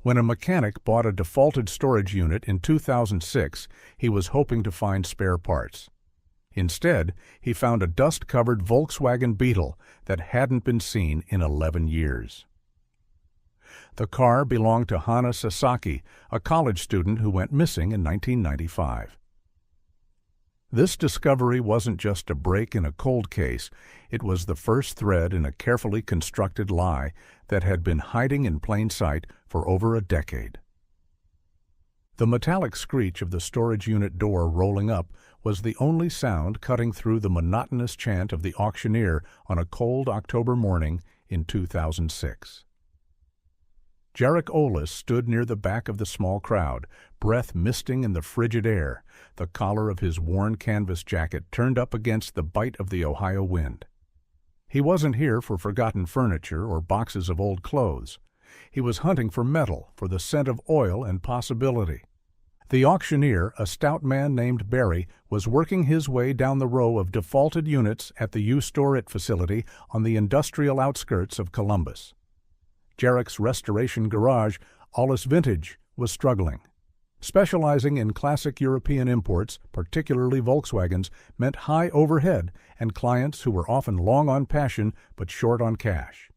When a mechanic bought a defaulted storage unit in 2006, he was hoping to find spare parts. Instead, he found a dust-covered Volkswagen Beetle that hadn't been seen in 11 years. The car belonged to Hana Sasaki, a college student who went missing in 1995. This discovery wasn't just a break in a cold case, it was the first thread in a carefully constructed lie that had been hiding in plain sight for over a decade. The metallic screech of the storage unit door rolling up was the only sound cutting through the monotonous chant of the auctioneer on a cold October morning in 2006. Jarek Olis stood near the back of the small crowd, breath misting in the frigid air, the collar of his worn canvas jacket turned up against the bite of the Ohio wind. He wasn't here for forgotten furniture or boxes of old clothes. He was hunting for metal, for the scent of oil and possibility. The auctioneer, a stout man named Barry, was working his way down the row of defaulted units at the U-Store-It facility on the industrial outskirts of Columbus. Jarek's restoration garage, Alles Vintage, was struggling. Specializing in classic European imports, particularly Volkswagens, meant high overhead and clients who were often long on passion but short on cash.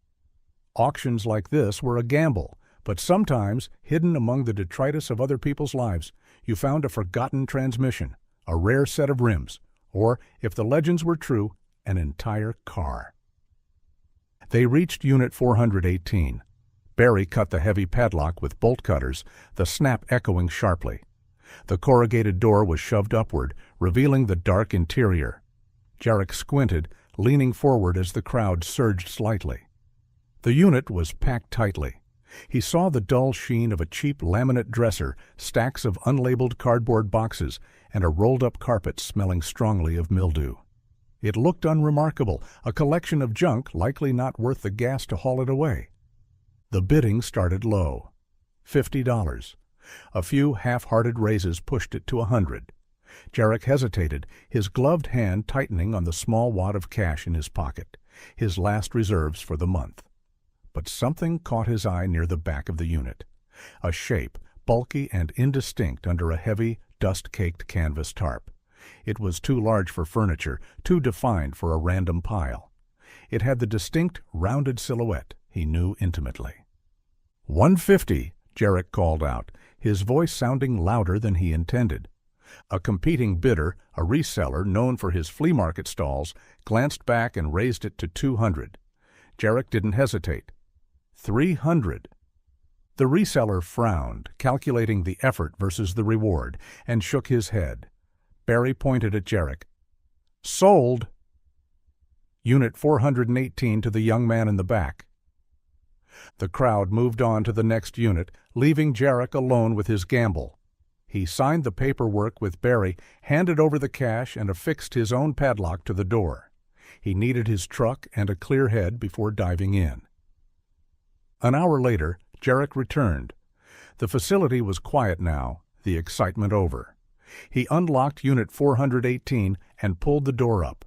Auctions like this were a gamble, but sometimes, hidden among the detritus of other people's lives, you found a forgotten transmission, a rare set of rims, or, if the legends were true, an entire car. They reached Unit 418. Barry cut the heavy padlock with bolt cutters, the snap echoing sharply. The corrugated door was shoved upward, revealing the dark interior. Jarek squinted, leaning forward as the crowd surged slightly. The unit was packed tightly. He saw the dull sheen of a cheap laminate dresser, stacks of unlabeled cardboard boxes, and a rolled-up carpet smelling strongly of mildew. It looked unremarkable, a collection of junk likely not worth the gas to haul it away. The bidding started low. $50. A few half-hearted raises pushed it to $100. Jarek hesitated, his gloved hand tightening on the small wad of cash in his pocket, his last reserves for the month. But something caught his eye near the back of the unit. A shape, bulky and indistinct under a heavy, dust-caked canvas tarp. It was too large for furniture, too defined for a random pile. It had the distinct, rounded silhouette he knew intimately. $150, Jarek called out, his voice sounding louder than he intended. A competing bidder, a reseller known for his flea market stalls, glanced back and raised it to $200. Jarek didn't hesitate. $300. The reseller frowned, calculating the effort versus the reward, and shook his head. Barry pointed at Jarek. Sold! Unit 418 to the young man in the back. The crowd moved on to the next unit, leaving Jarek alone with his gamble. He signed the paperwork with Barry, handed over the cash, and affixed his own padlock to the door. He needed his truck and a clear head before diving in. An hour later, Jarek returned. The facility was quiet now, the excitement over. He unlocked Unit 418 and pulled the door up.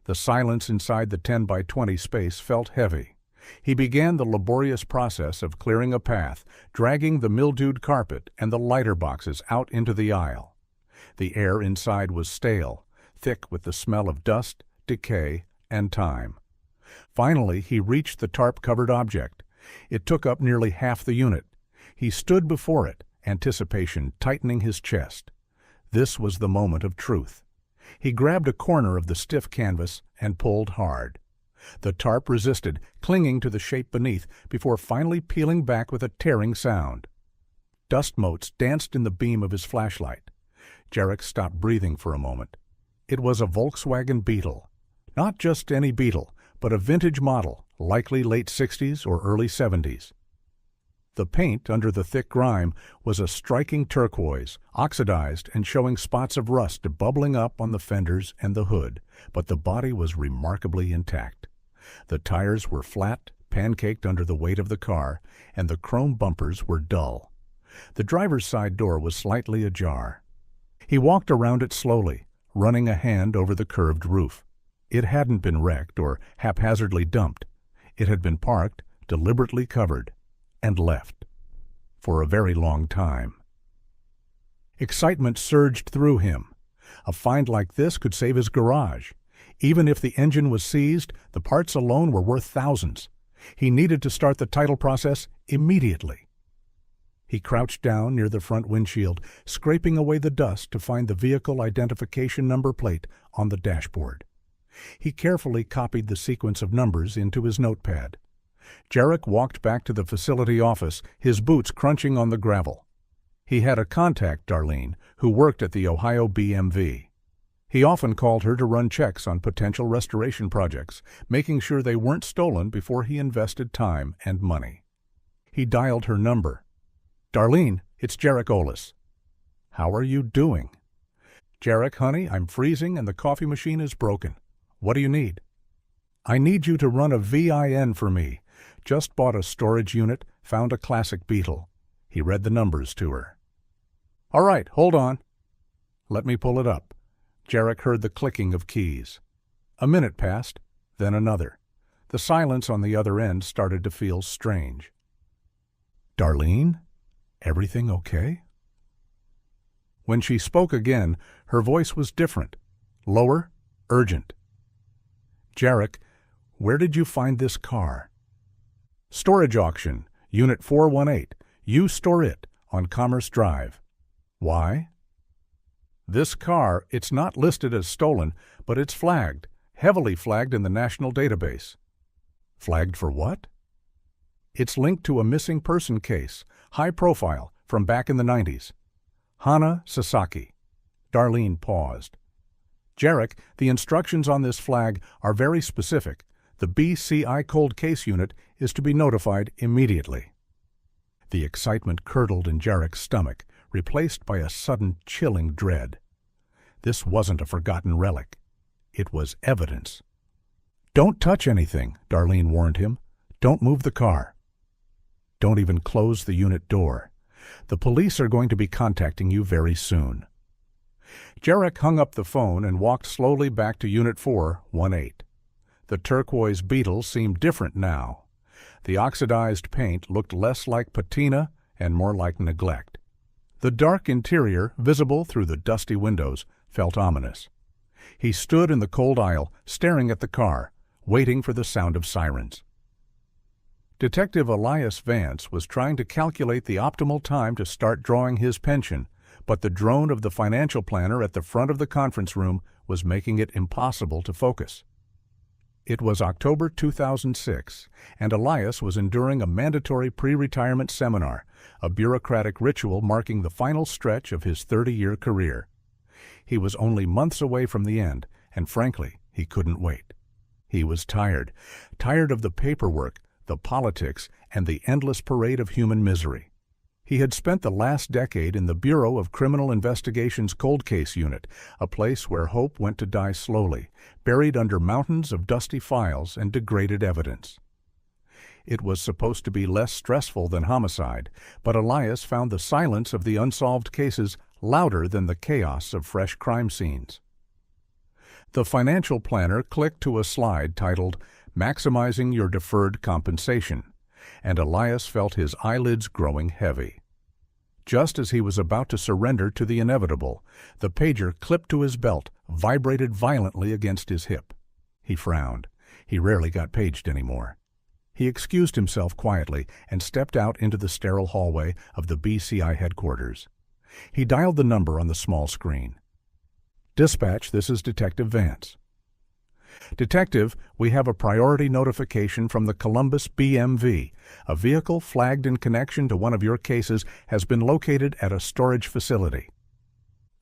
The silence inside the 10-by-20 space felt heavy. He began the laborious process of clearing a path, dragging the mildewed carpet and the lighter boxes out into the aisle. The air inside was stale, thick with the smell of dust, decay, and time. Finally, he reached the tarp-covered object. It took up nearly half the unit. He stood before it, anticipation tightening his chest. This was the moment of truth. He grabbed a corner of the stiff canvas and pulled hard. The tarp resisted, clinging to the shape beneath, before finally peeling back with a tearing sound. Dust motes danced in the beam of his flashlight. Jarek stopped breathing for a moment. It was a Volkswagen Beetle. Not just any Beetle, but a vintage model, likely late 60s or early 70s. The paint under the thick grime was a striking turquoise, oxidized and showing spots of rust bubbling up on the fenders and the hood, but the body was remarkably intact. The tires were flat, pancaked under the weight of the car, and the chrome bumpers were dull. The driver's side door was slightly ajar. He walked around it slowly, running a hand over the curved roof. It hadn't been wrecked or haphazardly dumped. It had been parked, deliberately covered, and left. for a very long time. Excitement surged through him. A find like this could save his garage. Even if the engine was seized, the parts alone were worth thousands. He needed to start the title process immediately. He crouched down near the front windshield, scraping away the dust to find the vehicle identification number plate on the dashboard. He carefully copied the sequence of numbers into his notepad. Jarek walked back to the facility office, his boots crunching on the gravel. He had a contact, Darlene, who worked at the Ohio BMV. He often called her to run checks on potential restoration projects, making sure they weren't stolen before he invested time and money. He dialed her number. "Darlene, it's Jarek Olis." "How are you doing?" "Jarek, honey, I'm freezing and the coffee machine is broken. What do you need?" "I need you to run a VIN for me. Just bought a storage unit, found a classic Beetle." He read the numbers to her. "All right, hold on." "Let me pull it up." Jarek heard the clicking of keys. A minute passed, then another. The silence on the other end started to feel strange. "Darlene? Everything okay?" When she spoke again, her voice was different, lower, urgent. "Jarek, where did you find this car?" "Storage auction, Unit 418. You store it on Commerce Drive." "Why?" "This car, it's not listed as stolen, but it's flagged, heavily flagged in the national database." "Flagged for what?" "It's linked to a missing person case, high profile, from back in the 90s. Hana Sasaki." Darlene paused. "Jarek, the instructions on this flag are very specific. The BCI Cold Case Unit is to be notified immediately." The excitement curdled in Jarek's stomach, replaced by a sudden chilling dread. This wasn't a forgotten relic. It was evidence. "Don't touch anything," Darlene warned him. "Don't move the car. Don't even close the unit door. The police are going to be contacting you very soon." Jarek hung up the phone and walked slowly back to Unit 418. The turquoise Beetle seemed different now. The oxidized paint looked less like patina and more like neglect. The dark interior, visible through the dusty windows, felt ominous. He stood in the cold aisle, staring at the car, waiting for the sound of sirens. Detective Elias Vance was trying to calculate the optimal time to start drawing his pension, but the drone of the financial planner at the front of the conference room was making it impossible to focus. It was October 2006, and Elias was enduring a mandatory pre-retirement seminar, a bureaucratic ritual marking the final stretch of his 30-year career. He was only months away from the end, and frankly, he couldn't wait. He was tired of the paperwork, the politics, and the endless parade of human misery. He had spent the last decade in the Bureau of Criminal Investigation's Cold Case Unit, a place where hope went to die slowly, buried under mountains of dusty files and degraded evidence. It was supposed to be less stressful than homicide, but Elias found the silence of the unsolved cases louder than the chaos of fresh crime scenes. The financial planner clicked to a slide titled "Maximizing Your Deferred Compensation," and Elias felt his eyelids growing heavy. Just as he was about to surrender to the inevitable, the pager clipped to his belt, vibrated violently against his hip. He frowned. He rarely got paged anymore. He excused himself quietly and stepped out into the sterile hallway of the BCI headquarters. He dialed the number on the small screen. "Dispatch, this is Detective Vance." "Detective, we have a priority notification from the Columbus BMV. A vehicle flagged in connection to one of your cases has been located at a storage facility."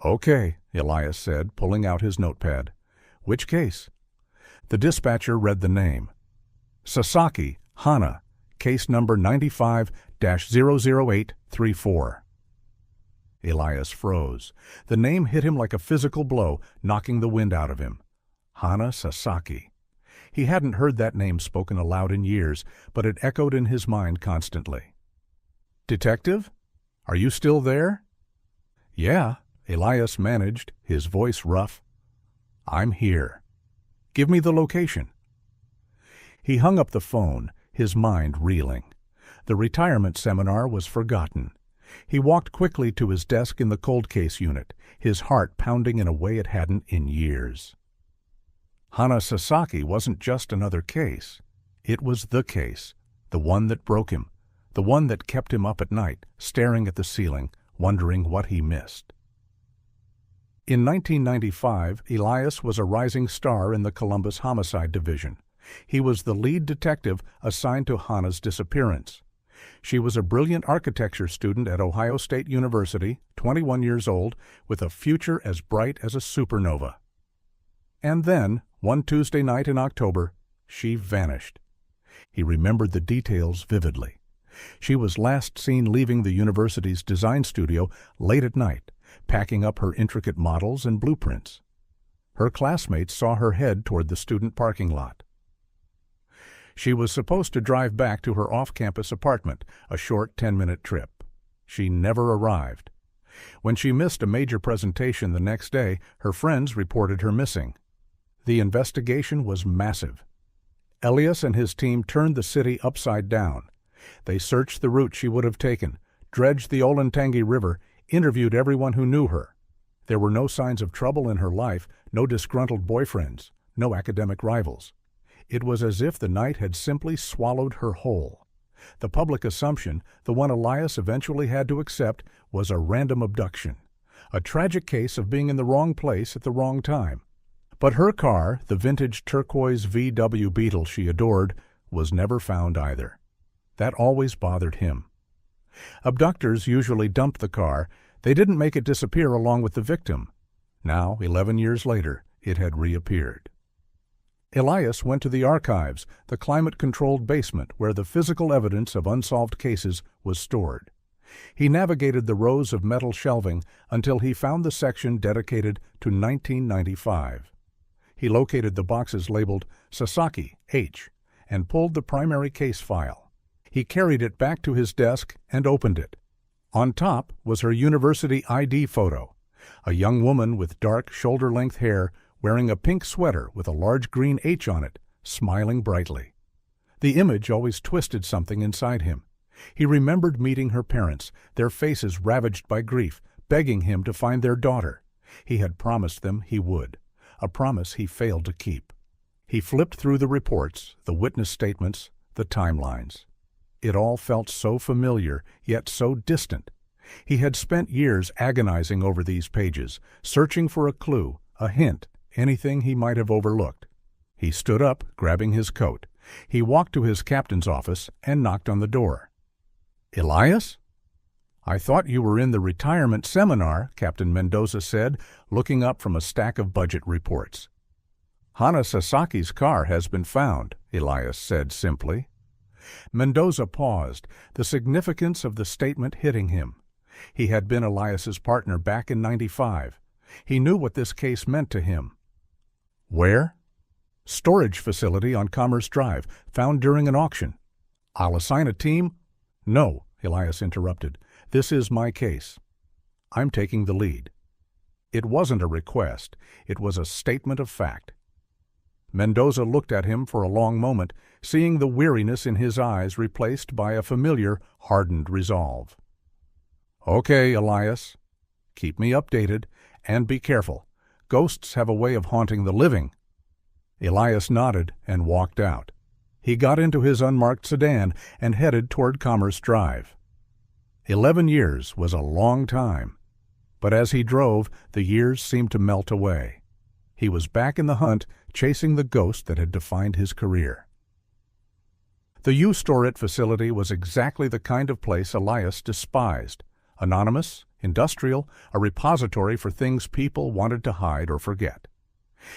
"Okay," Elias said, pulling out his notepad. "Which case?" The dispatcher read the name. "Sasaki, Hana, case number 95-00834. Elias froze. The name hit him like a physical blow, knocking the wind out of him. Hana Sasaki. He hadn't heard that name spoken aloud in years, but it echoed in his mind constantly. "Detective? Are you still there?" "Yeah," Elias managed, his voice rough. "I'm here. Give me the location." He hung up the phone, his mind reeling. The retirement seminar was forgotten. He walked quickly to his desk in the cold case unit, his heart pounding in a way it hadn't in years. Hana Sasaki wasn't just another case. It was the case, the one that broke him, the one that kept him up at night, staring at the ceiling, wondering what he missed. In 1995, Elias was a rising star in the Columbus Homicide Division. He was the lead detective assigned to Hana's disappearance. She was a brilliant architecture student at Ohio State University, 21 years old, with a future as bright as a supernova. And then, one Tuesday night in October, she vanished. He remembered the details vividly. She was last seen leaving the university's design studio late at night, packing up her intricate models and blueprints. Her classmates saw her head toward the student parking lot. She was supposed to drive back to her off-campus apartment, a short 10-minute trip. She never arrived. When she missed a major presentation the next day, her friends reported her missing. The investigation was massive. Elias and his team turned the city upside down. They searched the route she would have taken, dredged the Olentangy River, interviewed everyone who knew her. There were no signs of trouble in her life, no disgruntled boyfriends, no academic rivals. It was as if the night had simply swallowed her whole. The public assumption, the one Elias eventually had to accept, was a random abduction, a tragic case of being in the wrong place at the wrong time. But her car, the vintage turquoise VW Beetle she adored, was never found either. That always bothered him. Abductors usually dumped the car. They didn't make it disappear along with the victim. Now, 11 years later, it had reappeared. Elias went to the archives, the climate-controlled basement where the physical evidence of unsolved cases was stored. He navigated the rows of metal shelving until he found the section dedicated to 1995. He located the boxes labeled Sasaki, H, and pulled the primary case file. He carried it back to his desk and opened it. On top was her university ID photo, a young woman with dark, shoulder-length hair wearing a pink sweater with a large green H on it, smiling brightly. The image always twisted something inside him. He remembered meeting her parents, their faces ravaged by grief, begging him to find their daughter. He had promised them he would, a promise he failed to keep. He flipped through the reports, the witness statements, the timelines. It all felt so familiar, yet so distant. He had spent years agonizing over these pages, searching for a clue, a hint, anything he might have overlooked. He stood up, grabbing his coat. He walked to his captain's office and knocked on the door. "Elias?" "I thought you were in the retirement seminar," Captain Mendoza said, looking up from a stack of budget reports. "Hana Sasaki's car has been found," Elias said simply. Mendoza paused, the significance of the statement hitting him. He had been Elias's partner back in '95. He knew what this case meant to him. "Where?" "Storage facility on Commerce Drive, found during an auction." "I'll assign a team." "No," Elias interrupted. "This is my case. I'm taking the lead." It wasn't a request. It was a statement of fact. Mendoza looked at him for a long moment, seeing the weariness in his eyes replaced by a familiar, hardened resolve. "Okay, Elias. Keep me updated, and be careful. Ghosts have a way of haunting the living." Elias nodded and walked out. He got into his unmarked sedan and headed toward Commerce Drive. 11 years was a long time, but as he drove, the years seemed to melt away. He was back in the hunt, chasing the ghost that had defined his career. The U-Store-It facility was exactly the kind of place Elias despised. Anonymous, industrial, a repository for things people wanted to hide or forget.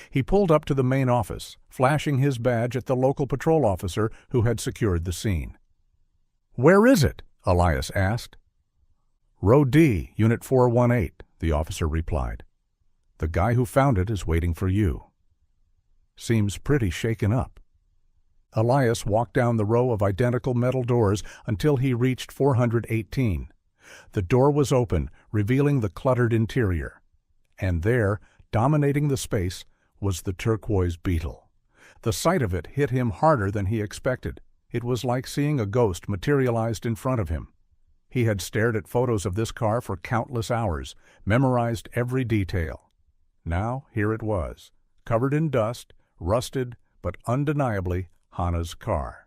He pulled up to the main office, flashing his badge at the local patrol officer who had secured the scene. "Where is it?" Elias asked. "Row D, Unit 418, the officer replied. "The guy who found it is waiting for you." "Seems pretty shaken up." Elias walked down the row of identical metal doors until he reached 418. The door was open, revealing the cluttered interior. And there, dominating the space, was the turquoise Beetle. The sight of it hit him harder than he expected. It was like seeing a ghost materialized in front of him. He had stared at photos of this car for countless hours, memorized every detail. Now, here it was, covered in dust, rusted, but undeniably Hannah's car.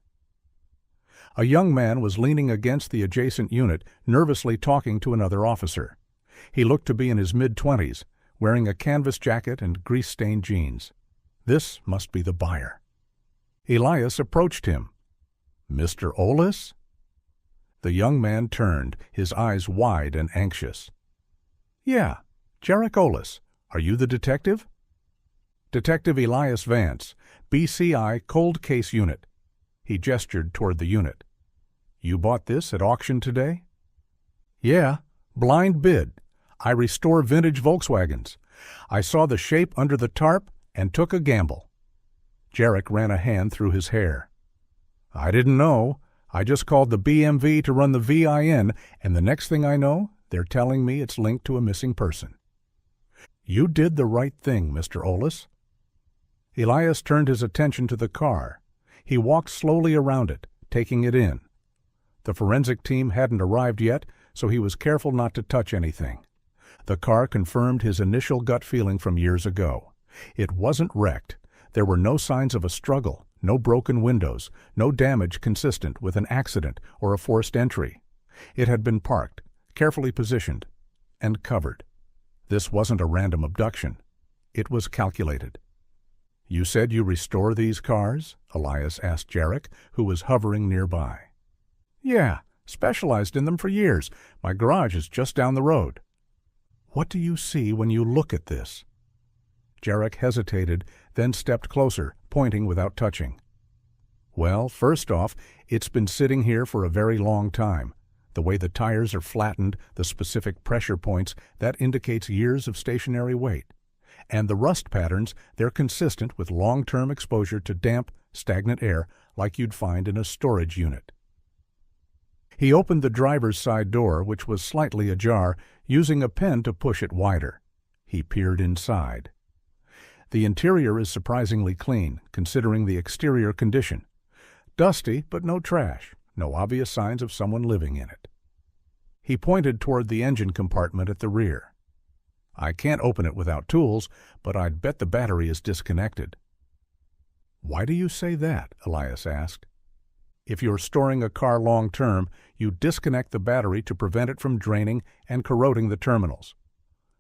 A young man was leaning against the adjacent unit, nervously talking to another officer. He looked to be in his mid-20s, wearing a canvas jacket and grease-stained jeans. This must be the buyer. Elias approached him. "Mr. Olis?" The young man turned, his eyes wide and anxious. "Yeah, Jarek Olis. Are you the detective?" "Detective Elias Vance, BCI Cold Case Unit." He gestured toward the unit. "You bought this at auction today?" "Yeah, blind bid. I restore vintage Volkswagens. I saw the shape under the tarp and took a gamble." Jarek ran a hand through his hair. "I didn't know. I just called the BMV to run the VIN, and the next thing I know, they're telling me it's linked to a missing person." "You did the right thing, Mr. Olis." Elias turned his attention to the car. He walked slowly around it, taking it in. The forensic team hadn't arrived yet, so he was careful not to touch anything. The car confirmed his initial gut feeling from years ago. It wasn't wrecked. There were no signs of a struggle, no broken windows, no damage consistent with an accident or a forced entry. It had been parked, carefully positioned, and covered. This wasn't a random abduction. It was calculated. "You said you restore these cars?" Elias asked Jarek, who was hovering nearby. "Yeah, specialized in them for years. My garage is just down the road." "What do you see when you look at this?" Jarek hesitated, then stepped closer, pointing without touching. "Well, first off, it's been sitting here for a very long time. The way the tires are flattened, the specific pressure points, that indicates years of stationary weight. And the rust patterns, they're consistent with long-term exposure to damp, stagnant air like you'd find in a storage unit." He opened the driver's side door, which was slightly ajar, using a pen to push it wider. He peered inside. The interior is surprisingly clean, considering the exterior condition. Dusty, but no trash, no obvious signs of someone living in it. He pointed toward the engine compartment at the rear. "I can't open it without tools, but I'd bet the battery is disconnected." "Why do you say that?" Elias asked. "If you're storing a car long-term, you disconnect the battery to prevent it from draining and corroding the terminals.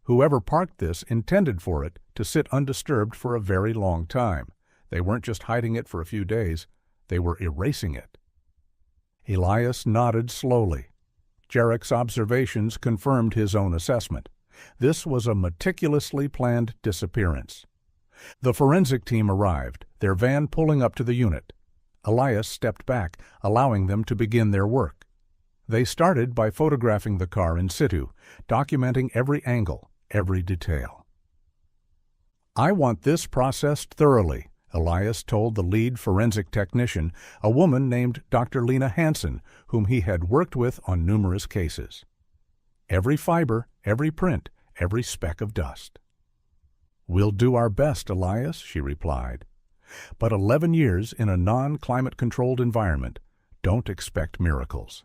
Whoever parked this intended for it to sit undisturbed for a very long time. They weren't just hiding it for a few days, they were erasing it." Elias nodded slowly. Jarek's observations confirmed his own assessment. This was a meticulously planned disappearance. The forensic team arrived, their van pulling up to the unit. Elias stepped back, allowing them to begin their work. They started by photographing the car in situ, documenting every angle, every detail. "I want this processed thoroughly," Elias told the lead forensic technician, a woman named Dr. Lena Hansen, whom he had worked with on numerous cases. "Every fiber, every print, every speck of dust." "We'll do our best, Elias," she replied. "But 11 years in a non-climate-controlled environment, don't expect miracles."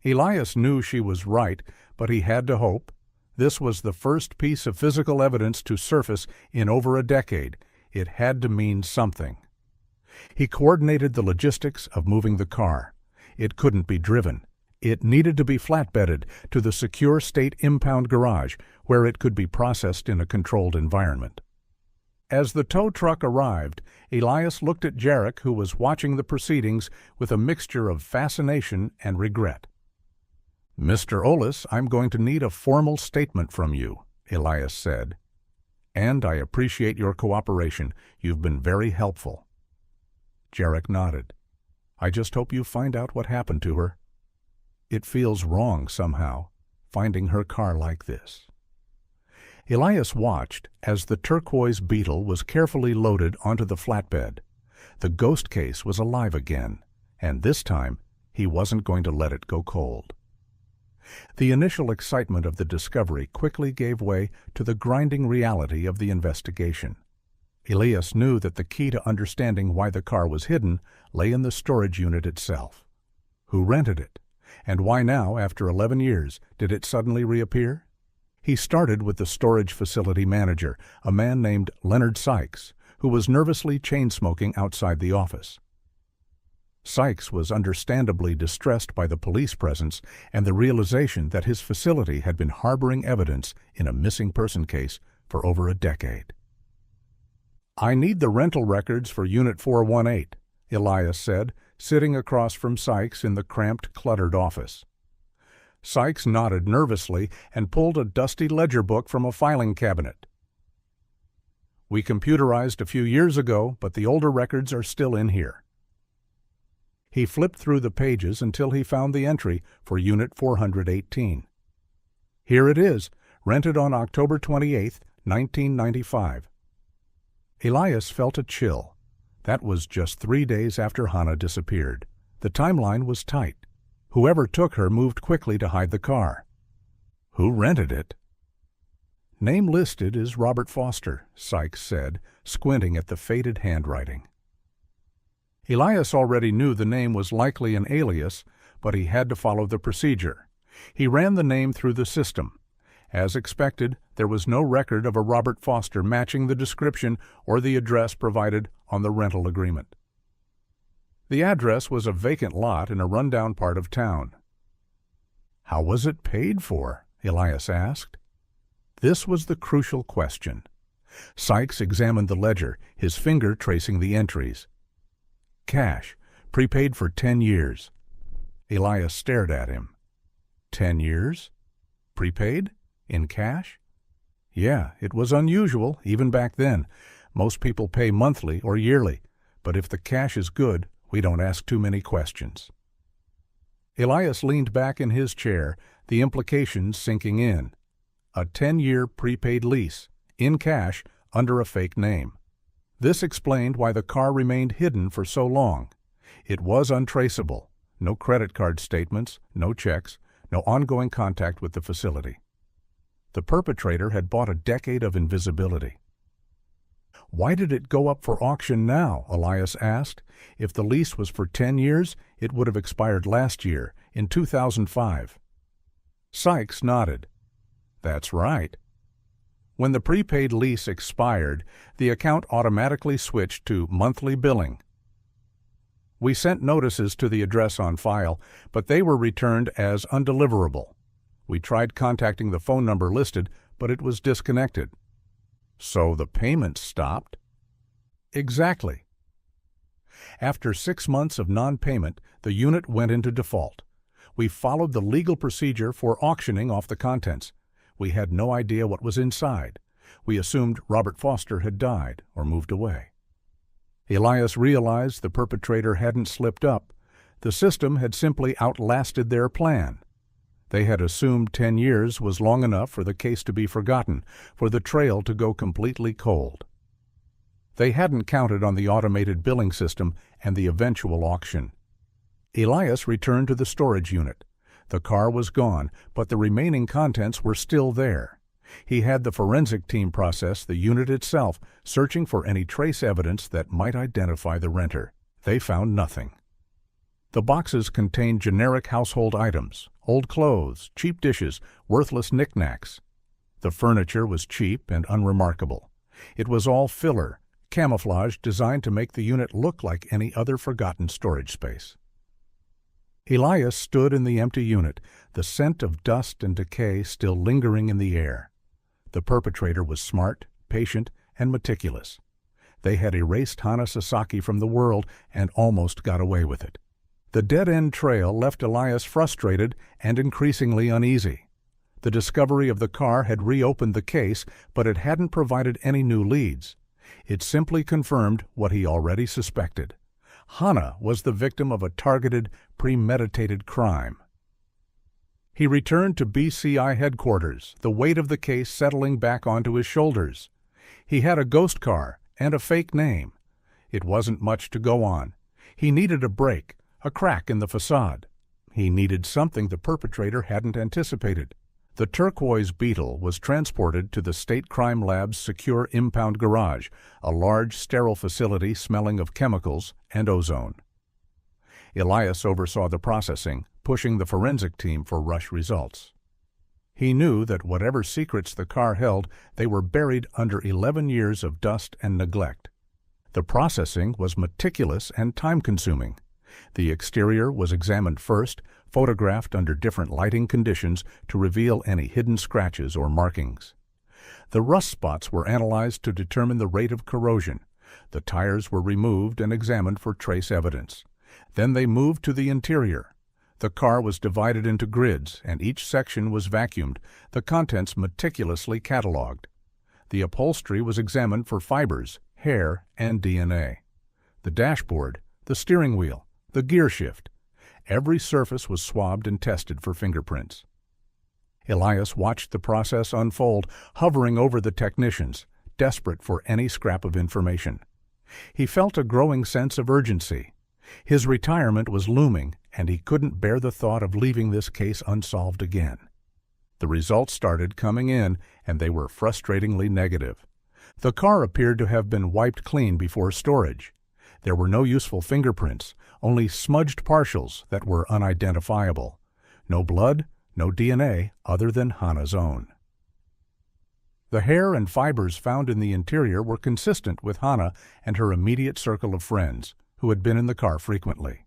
Elias knew she was right, but he had to hope. This was the first piece of physical evidence to surface in over a decade. It had to mean something. He coordinated the logistics of moving the car. It couldn't be driven. It needed to be flatbedded to the secure state impound garage, where it could be processed in a controlled environment. As the tow truck arrived, Elias looked at Jarek, who was watching the proceedings with a mixture of fascination and regret. "Mr. Olis, I'm going to need a formal statement from you," Elias said. "And I appreciate your cooperation. You've been very helpful." Jarek nodded. "I just hope you find out what happened to her. It feels wrong somehow, finding her car like this." Elias watched as the turquoise Beetle was carefully loaded onto the flatbed. The ghost case was alive again, and this time he wasn't going to let it go cold. The initial excitement of the discovery quickly gave way to the grinding reality of the investigation. Elias knew that the key to understanding why the car was hidden lay in the storage unit itself. Who rented it? And why now, after 11 years, did it suddenly reappear? He started with the storage facility manager, a man named Leonard Sykes, who was nervously chain-smoking outside the office. Sykes was understandably distressed by the police presence and the realization that his facility had been harboring evidence in a missing person case for over a decade. "I need the rental records for Unit 418, Elias said, sitting across from Sykes in the cramped, cluttered office. Sykes nodded nervously and pulled a dusty ledger book from a filing cabinet. "We computerized a few years ago, but the older records are still in here." He flipped through the pages until he found the entry for Unit 418. "Here it is, rented on October 28, 1995. Elias felt a chill. That was just 3 days after Hannah disappeared. The timeline was tight. Whoever took her moved quickly to hide the car. Who rented it? "Name listed is Robert Foster," Sykes said, squinting at the faded handwriting. Elias already knew the name was likely an alias, but he had to follow the procedure. He ran the name through the system. As expected, there was no record of a Robert Foster matching the description or the address provided on the rental agreement. The address was a vacant lot in a rundown part of town. "How was it paid for?" Elias asked. This was the crucial question. Sykes examined the ledger, his finger tracing the entries. "Cash, prepaid for 10 years. Elias stared at him. 10 years? Prepaid? In cash? Yeah, it was unusual, even back then. Most people pay monthly or yearly, but if the cash is good, we don't ask too many questions. Elias leaned back in his chair, the implications sinking in. A 10-year prepaid lease, in cash, under a fake name. This explained why the car remained hidden for so long. It was untraceable. No credit card statements, no checks, no ongoing contact with the facility. The perpetrator had bought a decade of invisibility. "Why did it go up for auction now?" Elias asked. "If the lease was for 10 years, it would have expired last year, in 2005. Sykes nodded. "That's right." When the prepaid lease expired, the account automatically switched to monthly billing. We sent notices to the address on file, but they were returned as undeliverable. We tried contacting the phone number listed, but it was disconnected. So the payments stopped? Exactly. After 6 months of non-payment, the unit went into default. We followed the legal procedure for auctioning off the contents. We had no idea what was inside. We assumed Robert Foster had died or moved away. Elias realized the perpetrator hadn't slipped up. The system had simply outlasted their plan. They had assumed 10 years was long enough for the case to be forgotten, for the trail to go completely cold. They hadn't counted on the automated billing system and the eventual auction. Elias returned to the storage unit. The car was gone, but the remaining contents were still there. He had the forensic team process the unit itself, searching for any trace evidence that might identify the renter. They found nothing. The boxes contained generic household items, old clothes, cheap dishes, worthless knickknacks. The furniture was cheap and unremarkable. It was all filler, camouflage designed to make the unit look like any other forgotten storage space. Elias stood in the empty unit, the scent of dust and decay still lingering in the air. The perpetrator was smart, patient, and meticulous. They had erased Hana Sasaki from the world and almost got away with it. The dead-end trail left Elias frustrated and increasingly uneasy. The discovery of the car had reopened the case, but it hadn't provided any new leads. It simply confirmed what he already suspected. Hana was the victim of a targeted, premeditated crime. He returned to BCI headquarters, the weight of the case settling back onto his shoulders. He had a ghost car and a fake name. It wasn't much to go on. He needed a break, a crack in the facade. He needed something the perpetrator hadn't anticipated. The turquoise Beetle was transported to the State Crime Lab's secure impound garage, a large, sterile facility smelling of chemicals and ozone. Elias oversaw the processing, pushing the forensic team for rush results. He knew that whatever secrets the car held, they were buried under 11 years of dust and neglect. The processing was meticulous and time-consuming. The exterior was examined first, photographed under different lighting conditions to reveal any hidden scratches or markings. The rust spots were analyzed to determine the rate of corrosion. The tires were removed and examined for trace evidence. Then they moved to the interior. The car was divided into grids, and each section was vacuumed, the contents meticulously catalogued. The upholstery was examined for fibers, hair, and DNA. The dashboard, the steering wheel, the gear shift. Every surface was swabbed and tested for fingerprints. Elias watched the process unfold, hovering over the technicians, desperate for any scrap of information. He felt a growing sense of urgency. His retirement was looming, and he couldn't bear the thought of leaving this case unsolved again. The results started coming in, and they were frustratingly negative. The car appeared to have been wiped clean before storage. There were no useful fingerprints, only smudged partials that were unidentifiable. No blood, no DNA other than Hannah's own. The hair and fibers found in the interior were consistent with Hannah and her immediate circle of friends, who had been in the car frequently.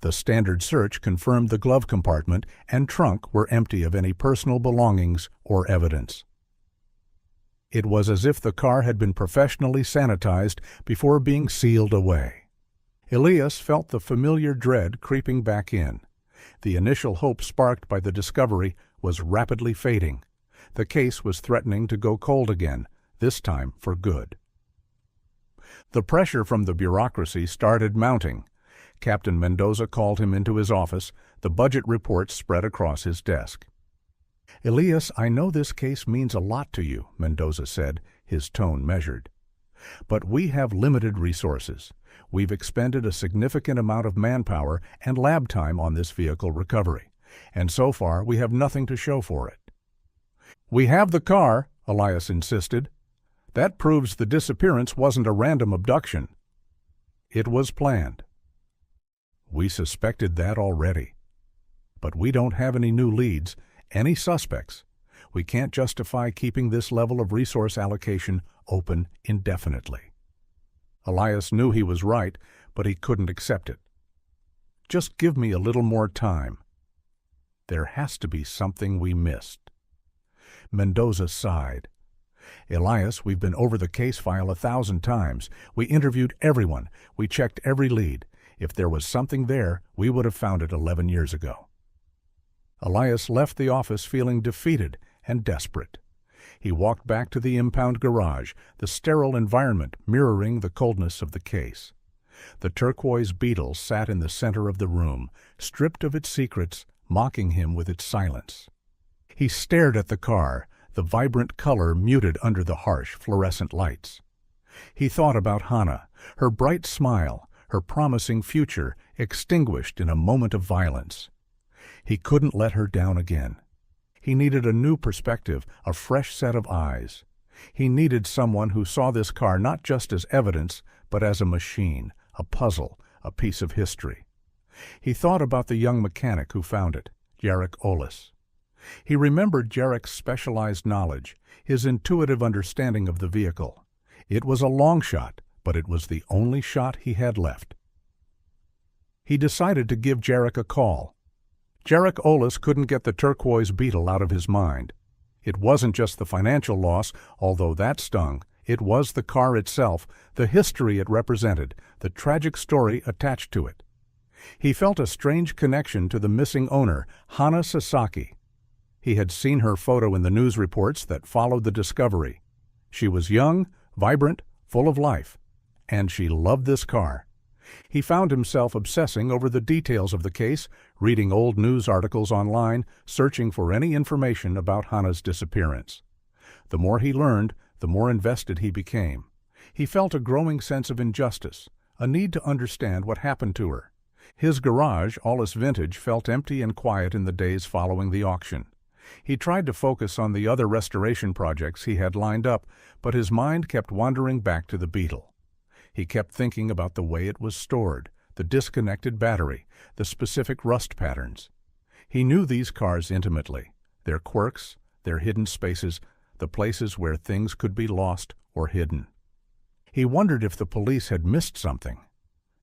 The standard search confirmed the glove compartment and trunk were empty of any personal belongings or evidence. It was as if the car had been professionally sanitized before being sealed away. Elias felt the familiar dread creeping back in. The initial hope sparked by the discovery was rapidly fading. The case was threatening to go cold again, this time for good. The pressure from the bureaucracy started mounting. Captain Mendoza called him into his office. The budget reports spread across his desk. "Elias, I know this case means a lot to you," Mendoza said, his tone measured. "But we have limited resources. We've expended a significant amount of manpower and lab time on this vehicle recovery, and so far we have nothing to show for it." "We have the car," Elias insisted. "That proves the disappearance wasn't a random abduction." "It was planned." "We suspected that already. But we don't have any new leads, any suspects. We can't justify keeping this level of resource allocation open indefinitely." Elias knew he was right, but he couldn't accept it. "Just give me a little more time." "There has to be something we missed." Mendoza sighed. "Elias, we've been over the case file 1,000 times. We interviewed everyone. We checked every lead. If there was something there, we would have found it 11 years ago." Elias left the office feeling defeated and desperate. He walked back to the impound garage, the sterile environment mirroring the coldness of the case. The turquoise beetle sat in the center of the room, stripped of its secrets, mocking him with its silence. He stared at the car, the vibrant color muted under the harsh fluorescent lights. He thought about Hannah, her bright smile, her promising future extinguished in a moment of violence. He couldn't let her down again. He needed a new perspective, a fresh set of eyes. He needed someone who saw this car not just as evidence, but as a machine, a puzzle, a piece of history. He thought about the young mechanic who found it, Jarek Olis. He remembered Jarek's specialized knowledge, his intuitive understanding of the vehicle. It was a long shot, but it was the only shot he had left. He decided to give Jarek a call. Jarek Olis couldn't get the turquoise beetle out of his mind. It wasn't just the financial loss, although that stung. It was the car itself, the history it represented, the tragic story attached to it. He felt a strange connection to the missing owner, Hannah Sasaki. He had seen her photo in the news reports that followed the discovery. She was young, vibrant, full of life, and she loved this car. He found himself obsessing over the details of the case, reading old news articles online, searching for any information about Hannah's disappearance. The more he learned, the more invested he became. He felt a growing sense of injustice, a need to understand what happened to her. His garage, Olis Vintage, felt empty and quiet in the days following the auction. He tried to focus on the other restoration projects he had lined up, but his mind kept wandering back to the beetle. He kept thinking about the way it was stored, the disconnected battery, the specific rust patterns. He knew these cars intimately, their quirks, their hidden spaces, the places where things could be lost or hidden. He wondered if the police had missed something.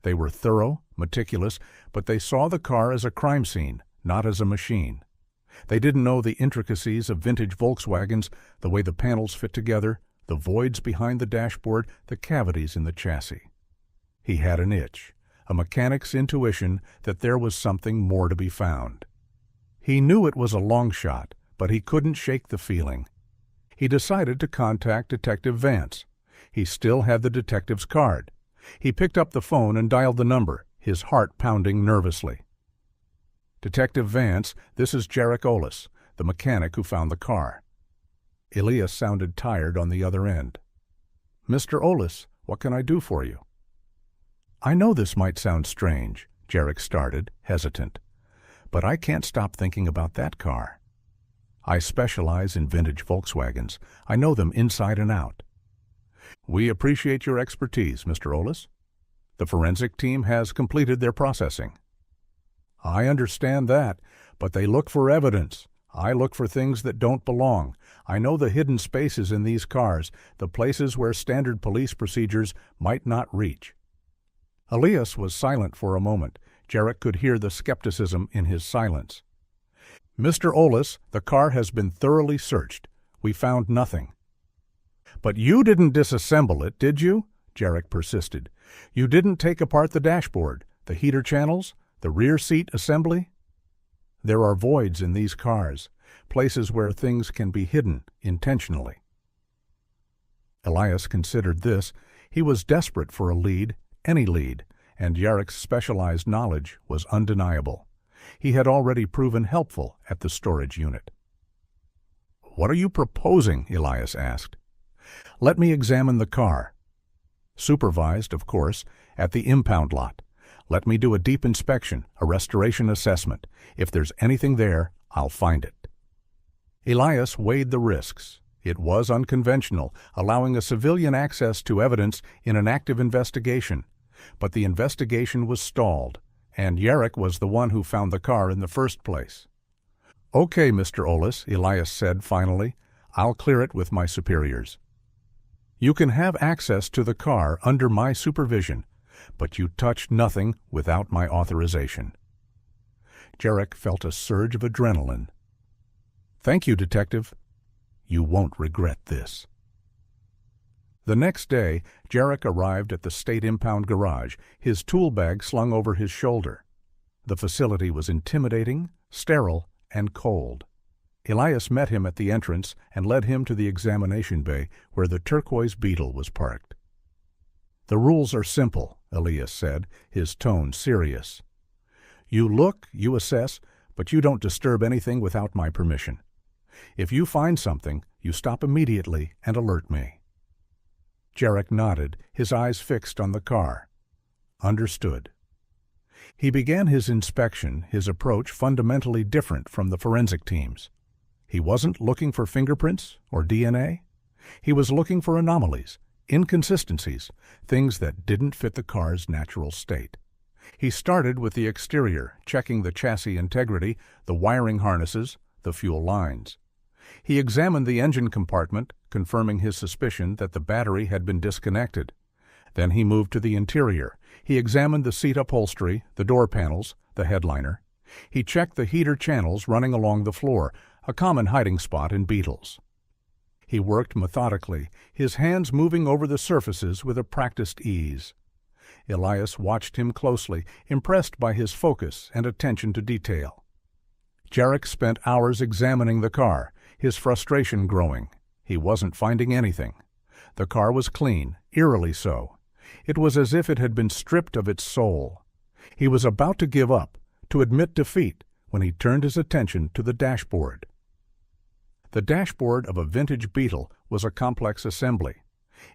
They were thorough, meticulous, but they saw the car as a crime scene, not as a machine. They didn't know the intricacies of vintage Volkswagens, the way the panels fit together, the voids behind the dashboard, the cavities in the chassis. He had an itch, a mechanic's intuition that there was something more to be found. He knew it was a long shot, but he couldn't shake the feeling. He decided to contact Detective Vance. He still had the detective's card. He picked up the phone and dialed the number, his heart pounding nervously. "Detective Vance, this is Jarek Olis, the mechanic who found the car." Elias sounded tired on the other end. "Mr. Olis, what can I do for you?" "I know this might sound strange," Jarek started, hesitant, "but I can't stop thinking about that car. I specialize in vintage Volkswagens. I know them inside and out." "We appreciate your expertise, Mr. Olis. The forensic team has completed their processing." "I understand that, but they look for evidence. I look for things that don't belong. I know the hidden spaces in these cars, the places where standard police procedures might not reach." Elias was silent for a moment. Jarek could hear the skepticism in his silence. "Mr. Olis, the car has been thoroughly searched. We found nothing." "But you didn't disassemble it, did you?" Jarek persisted. "You didn't take apart the dashboard, the heater channels, the rear seat assembly?" "There are voids in these cars, places where things can be hidden intentionally." Elias considered this. He was desperate for a lead, any lead, and Jarek's specialized knowledge was undeniable. He had already proven helpful at the storage unit. "What are you proposing?" Elias asked. "Let me examine the car. Supervised, of course, at the impound lot. Let me do a deep inspection, a restoration assessment. If there's anything there, I'll find it." Elias weighed the risks. It was unconventional, allowing a civilian access to evidence in an active investigation. But the investigation was stalled, and Jarek was the one who found the car in the first place. "Okay, Mr. Olis," Elias said finally. "I'll clear it with my superiors. You can have access to the car under my supervision, but you touch nothing without my authorization." Jarek felt a surge of adrenaline. "Thank you, Detective. You won't regret this." The next day, Jarek arrived at the state impound garage, his tool bag slung over his shoulder. The facility was intimidating, sterile, and cold. Elias met him at the entrance and led him to the examination bay where the turquoise Beetle was parked. "The rules are simple," Elias said, his tone serious. "You look, you assess, but you don't disturb anything without my permission. If you find something, you stop immediately and alert me." Jarek nodded, his eyes fixed on the car. "Understood." He began his inspection, his approach fundamentally different from the forensic team's. He wasn't looking for fingerprints or DNA. He was looking for anomalies, inconsistencies, things that didn't fit the car's natural state. He started with the exterior, checking the chassis integrity, the wiring harnesses, the fuel lines. He examined the engine compartment, confirming his suspicion that the battery had been disconnected. Then he moved to the interior. He examined the seat upholstery, the door panels, the headliner. He checked the heater channels running along the floor, a common hiding spot in Beetles. He worked methodically, his hands moving over the surfaces with a practiced ease. Elias watched him closely, impressed by his focus and attention to detail. Jarek spent hours examining the car, his frustration growing. He wasn't finding anything. The car was clean, eerily so. It was as if it had been stripped of its soul. He was about to give up, to admit defeat, when he turned his attention to the dashboard. The dashboard of a vintage Beetle was a complex assembly.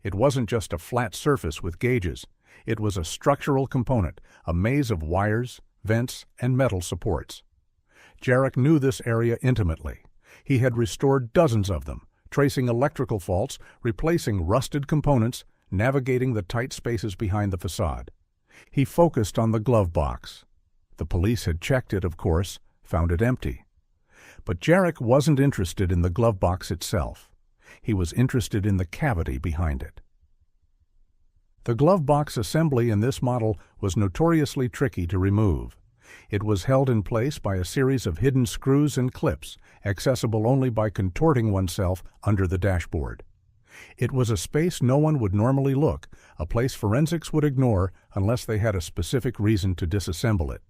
It wasn't just a flat surface with gauges. It was a structural component, a maze of wires, vents, and metal supports. Jarek knew this area intimately. He had restored dozens of them, tracing electrical faults, replacing rusted components, navigating the tight spaces behind the facade. He focused on the glove box. The police had checked it, of course, found it empty. But Jarek wasn't interested in the glove box itself. He was interested in the cavity behind it. The glove box assembly in this model was notoriously tricky to remove. It was held in place by a series of hidden screws and clips, accessible only by contorting oneself under the dashboard. It was a space no one would normally look, a place forensics would ignore unless they had a specific reason to disassemble it.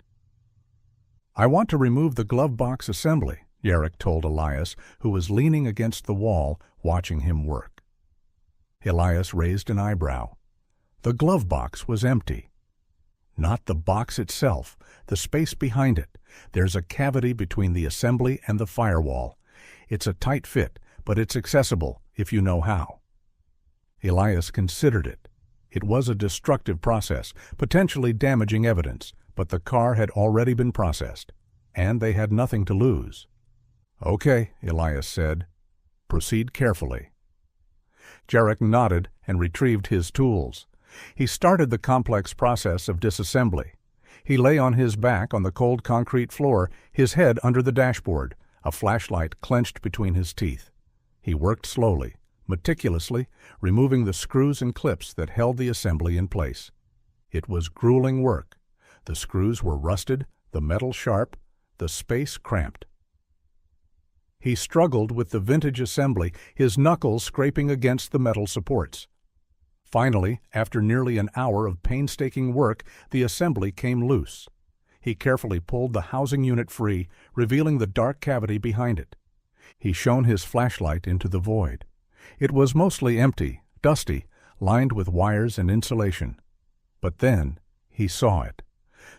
"I want to remove the glove box assembly," Jarek told Elias, who was leaning against the wall, watching him work. Elias raised an eyebrow. The glove box was empty. Not the box itself, the space behind it. There's a cavity between the assembly and the firewall. It's a tight fit, but it's accessible if you know how. Elias considered it. It was a destructive process, potentially damaging evidence, but the car had already been processed, and they had nothing to lose. "Okay," Elias said. "Proceed carefully." Jarek nodded and retrieved his tools. He started the complex process of disassembly. He lay on his back on the cold concrete floor, his head under the dashboard, a flashlight clenched between his teeth. He worked slowly, meticulously, removing the screws and clips that held the assembly in place. It was grueling work. The screws were rusted, the metal sharp, the space cramped. He struggled with the vintage assembly, his knuckles scraping against the metal supports. Finally, after nearly an hour of painstaking work, the assembly came loose. He carefully pulled the housing unit free, revealing the dark cavity behind it. He shone his flashlight into the void. It was mostly empty, dusty, lined with wires and insulation. But then he saw it.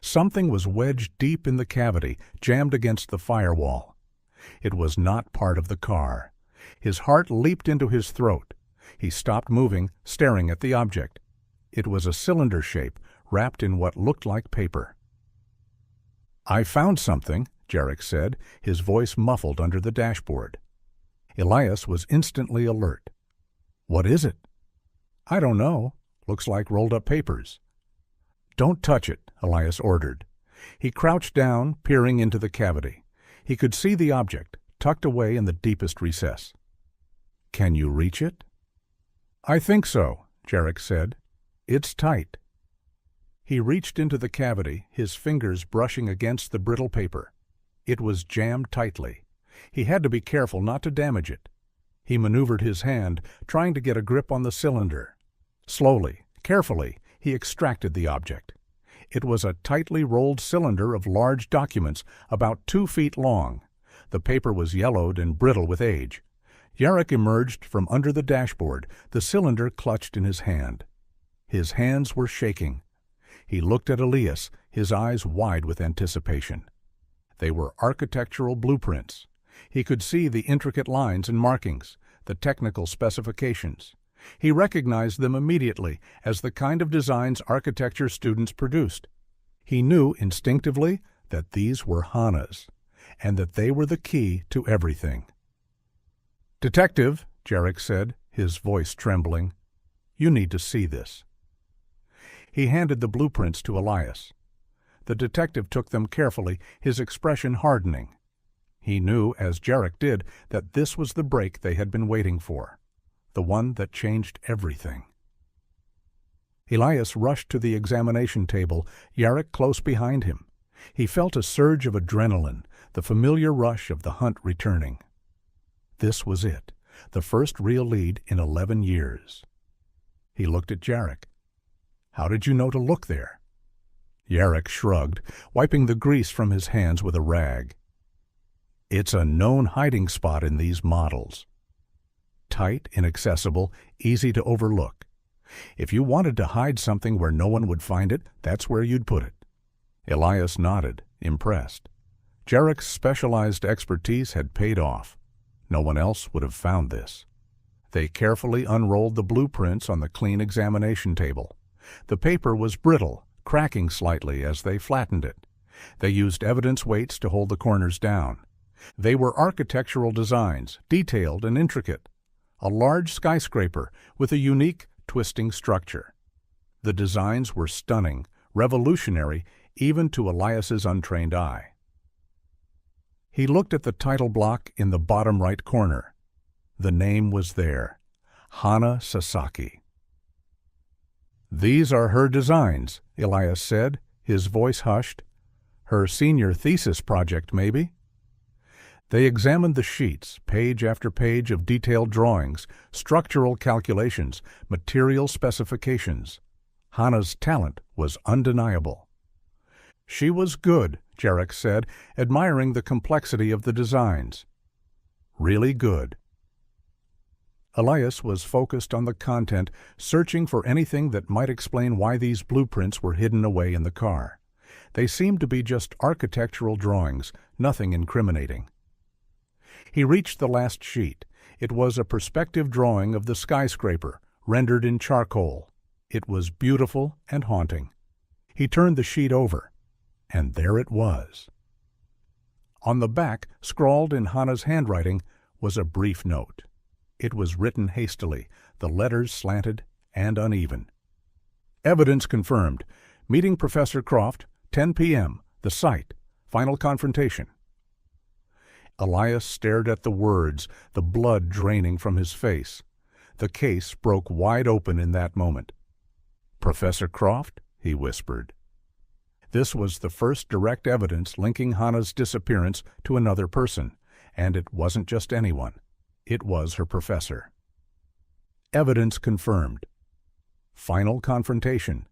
Something was wedged deep in the cavity, jammed against the firewall. It was not part of the car. His heart leaped into his throat. He stopped moving, staring at the object. It was a cylinder shape, wrapped in what looked like paper. "I found something," Jarek said, his voice muffled under the dashboard. Elias was instantly alert. "What is it?" "I don't know. Looks like rolled-up papers." "Don't touch it," Elias ordered. He crouched down, peering into the cavity. He could see the object, tucked away in the deepest recess. "Can you reach it?" "I think so," Jarek said. "It's tight." He reached into the cavity, his fingers brushing against the brittle paper. It was jammed tightly. He had to be careful not to damage it. He maneuvered his hand, trying to get a grip on the cylinder. Slowly, carefully, he extracted the object. It was a tightly rolled cylinder of large documents, about 2 feet long. The paper was yellowed and brittle with age. Jarek emerged from under the dashboard, the cylinder clutched in his hand. His hands were shaking. He looked at Elias, his eyes wide with anticipation. They were architectural blueprints. He could see the intricate lines and markings, the technical specifications. He recognized them immediately as the kind of designs architecture students produced. He knew instinctively that these were Hana's, and that they were the key to everything. "Detective," Jarek said, his voice trembling, "you need to see this." He handed the blueprints to Elias. The detective took them carefully, his expression hardening. He knew, as Jarek did, that this was the break they had been waiting for, the one that changed everything. Elias rushed to the examination table, Jarek close behind him. He felt a surge of adrenaline, the familiar rush of the hunt returning. This was it, the first real lead in 11 years. He looked at Jarek. "How did you know to look there?" Jarek shrugged, wiping the grease from his hands with a rag. "It's a known hiding spot in these models. Tight, inaccessible, easy to overlook. If you wanted to hide something where no one would find it, that's where you'd put it." Elias nodded, impressed. Jarek's specialized expertise had paid off. No one else would have found this. They carefully unrolled the blueprints on the clean examination table. The paper was brittle, cracking slightly as they flattened it. They used evidence weights to hold the corners down. They were architectural designs, detailed and intricate. A large skyscraper with a unique, twisting structure. The designs were stunning, revolutionary even to Elias's untrained eye. He looked at the title block in the bottom right corner. The name was there, Hana Sasaki. "These are her designs," Elias said, his voice hushed. "Her senior thesis project, maybe?" They examined the sheets, page after page of detailed drawings, structural calculations, material specifications. Hana's talent was undeniable. "She was good," Jarek said, admiring the complexity of the designs. "Really good." Elias was focused on the content, searching for anything that might explain why these blueprints were hidden away in the car. They seemed to be just architectural drawings, nothing incriminating. He reached the last sheet. It was a perspective drawing of the skyscraper, rendered in charcoal. It was beautiful and haunting. He turned the sheet over, and there it was. On the back, scrawled in Hana's handwriting, was a brief note. It was written hastily, the letters slanted and uneven. "Evidence confirmed. Meeting Professor Croft, 10 p.m. The site. Final confrontation." Elias stared at the words, the blood draining from his face. The case broke wide open in that moment. "Professor Croft?" he whispered. This was the first direct evidence linking Hana's disappearance to another person, and it wasn't just anyone. It was her professor. Evidence confirmed. Final confrontation.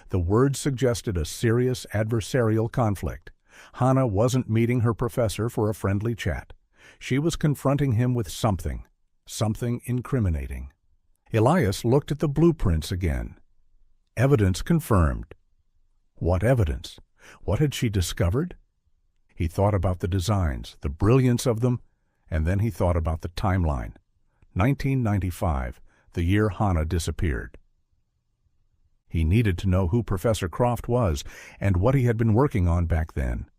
The words suggested a serious adversarial conflict. Hana wasn't meeting her professor for a friendly chat. She was confronting him with something incriminating. Elias looked at the blueprints again. Evidence confirmed. What evidence? What had she discovered? He thought about the designs, the brilliance of them, and then he thought about the timeline. 1995, the year Hana disappeared. He needed to know who Professor Croft was and what he had been working on back then.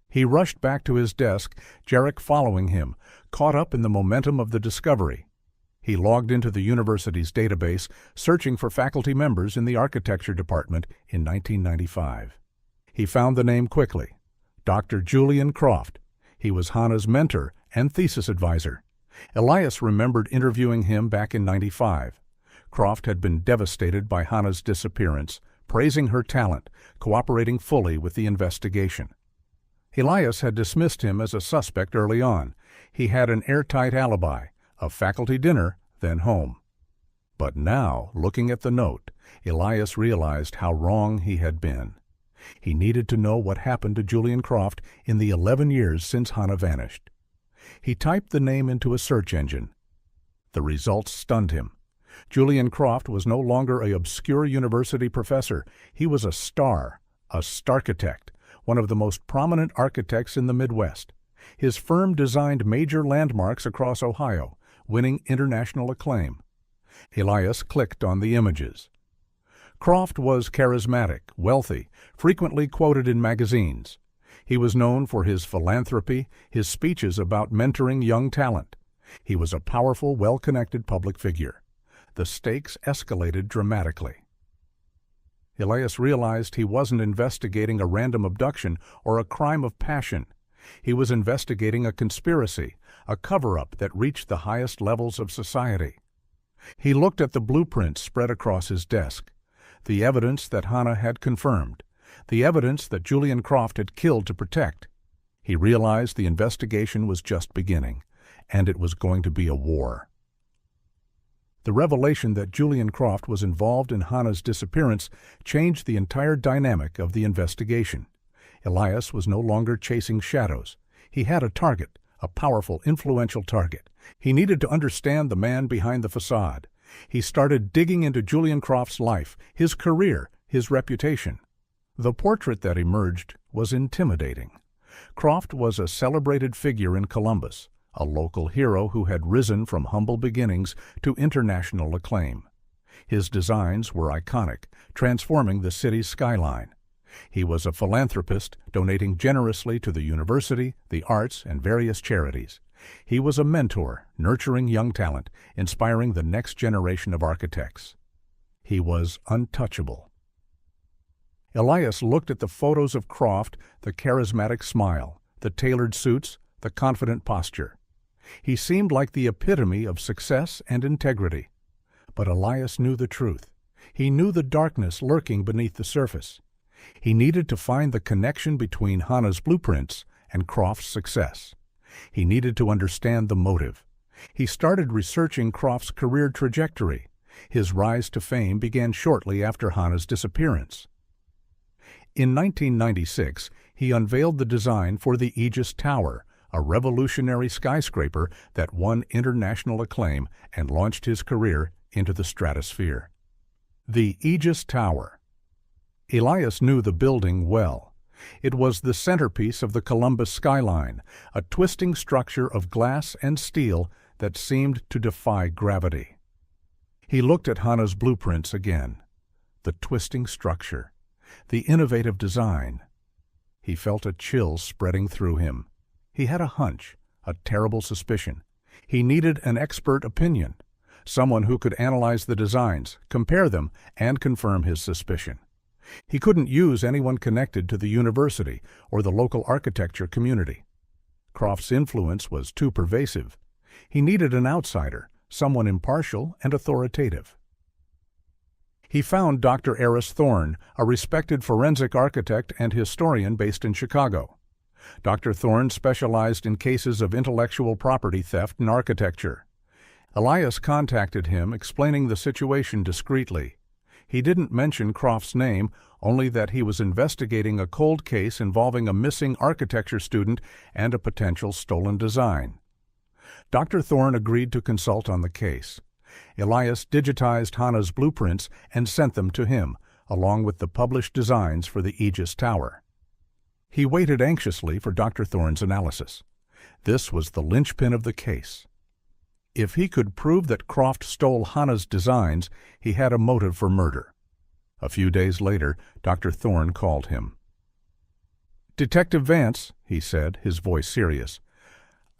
He rushed back to his desk, Jarek following him, caught up in the momentum of the discovery. He logged into the university's database, searching for faculty members in the architecture department in 1995. He found the name quickly. Dr. Julian Croft. He was Hana's mentor and thesis advisor. Elias remembered interviewing him back in '95. Croft had been devastated by Hana's disappearance, praising her talent, cooperating fully with the investigation. Elias had dismissed him as a suspect early on. He had an airtight alibi, a faculty dinner, then home. But now, looking at the note, Elias realized how wrong he had been. He needed to know what happened to Julian Croft in the 11 years since Hana vanished. He typed the name into a search engine. The results stunned him. Julian Croft was no longer an obscure university professor. He was a star, a starchitect, one of the most prominent architects in the Midwest. His firm designed major landmarks across Ohio, winning international acclaim. Elias clicked on the images. Croft was charismatic, wealthy, frequently quoted in magazines. He was known for his philanthropy, his speeches about mentoring young talent. He was a powerful, well-connected public figure. The stakes escalated dramatically. Elias realized he wasn't investigating a random abduction or a crime of passion. He was investigating a conspiracy, a cover-up that reached the highest levels of society. He looked at the blueprints spread across his desk, the evidence that Hana had confirmed, the evidence that Julian Croft had killed to protect. He realized the investigation was just beginning, and it was going to be a war. The revelation that Julian Croft was involved in Hana's disappearance changed the entire dynamic of the investigation. Elias was no longer chasing shadows. He had a target, a powerful, influential target. He needed to understand the man behind the facade. He started digging into Julian Croft's life, his career, his reputation. The portrait that emerged was intimidating. Croft was a celebrated figure in Columbus, a local hero who had risen from humble beginnings to international acclaim. His designs were iconic, transforming the city's skyline. He was a philanthropist, donating generously to the university, the arts, and various charities. He was a mentor, nurturing young talent, inspiring the next generation of architects. He was untouchable. Elias looked at the photos of Croft, the charismatic smile, the tailored suits, the confident posture. He seemed like the epitome of success and integrity. But Elias knew the truth. He knew the darkness lurking beneath the surface. He needed to find the connection between Hana's blueprints and Croft's success. He needed to understand the motive. He started researching Croft's career trajectory. His rise to fame began shortly after Hana's disappearance. In 1996, he unveiled the design for the Aegis Tower, a revolutionary skyscraper that won international acclaim and launched his career into the stratosphere. The Aegis Tower. Elias knew the building well. It was the centerpiece of the Columbus skyline, a twisting structure of glass and steel that seemed to defy gravity. He looked at Hana's blueprints again. The twisting structure, the innovative design. He felt a chill spreading through him. He had a hunch, a terrible suspicion. He needed an expert opinion, someone who could analyze the designs, compare them, and confirm his suspicion. He couldn't use anyone connected to the university or the local architecture community. Croft's influence was too pervasive. He needed an outsider, someone impartial and authoritative. He found Dr. Eris Thorne, a respected forensic architect and historian based in Chicago. Dr. Thorne specialized in cases of intellectual property theft in architecture. Elias contacted him, explaining the situation discreetly. He didn't mention Croft's name, only that he was investigating a cold case involving a missing architecture student and a potential stolen design. Dr. Thorne agreed to consult on the case. Elias digitized Hana's blueprints and sent them to him, along with the published designs for the Aegis Tower. He waited anxiously for Dr. Thorne's analysis. This was the linchpin of the case. If he could prove that Croft stole Hana's designs, he had a motive for murder. A few days later, Dr. Thorne called him. "Detective Vance," he said, his voice serious,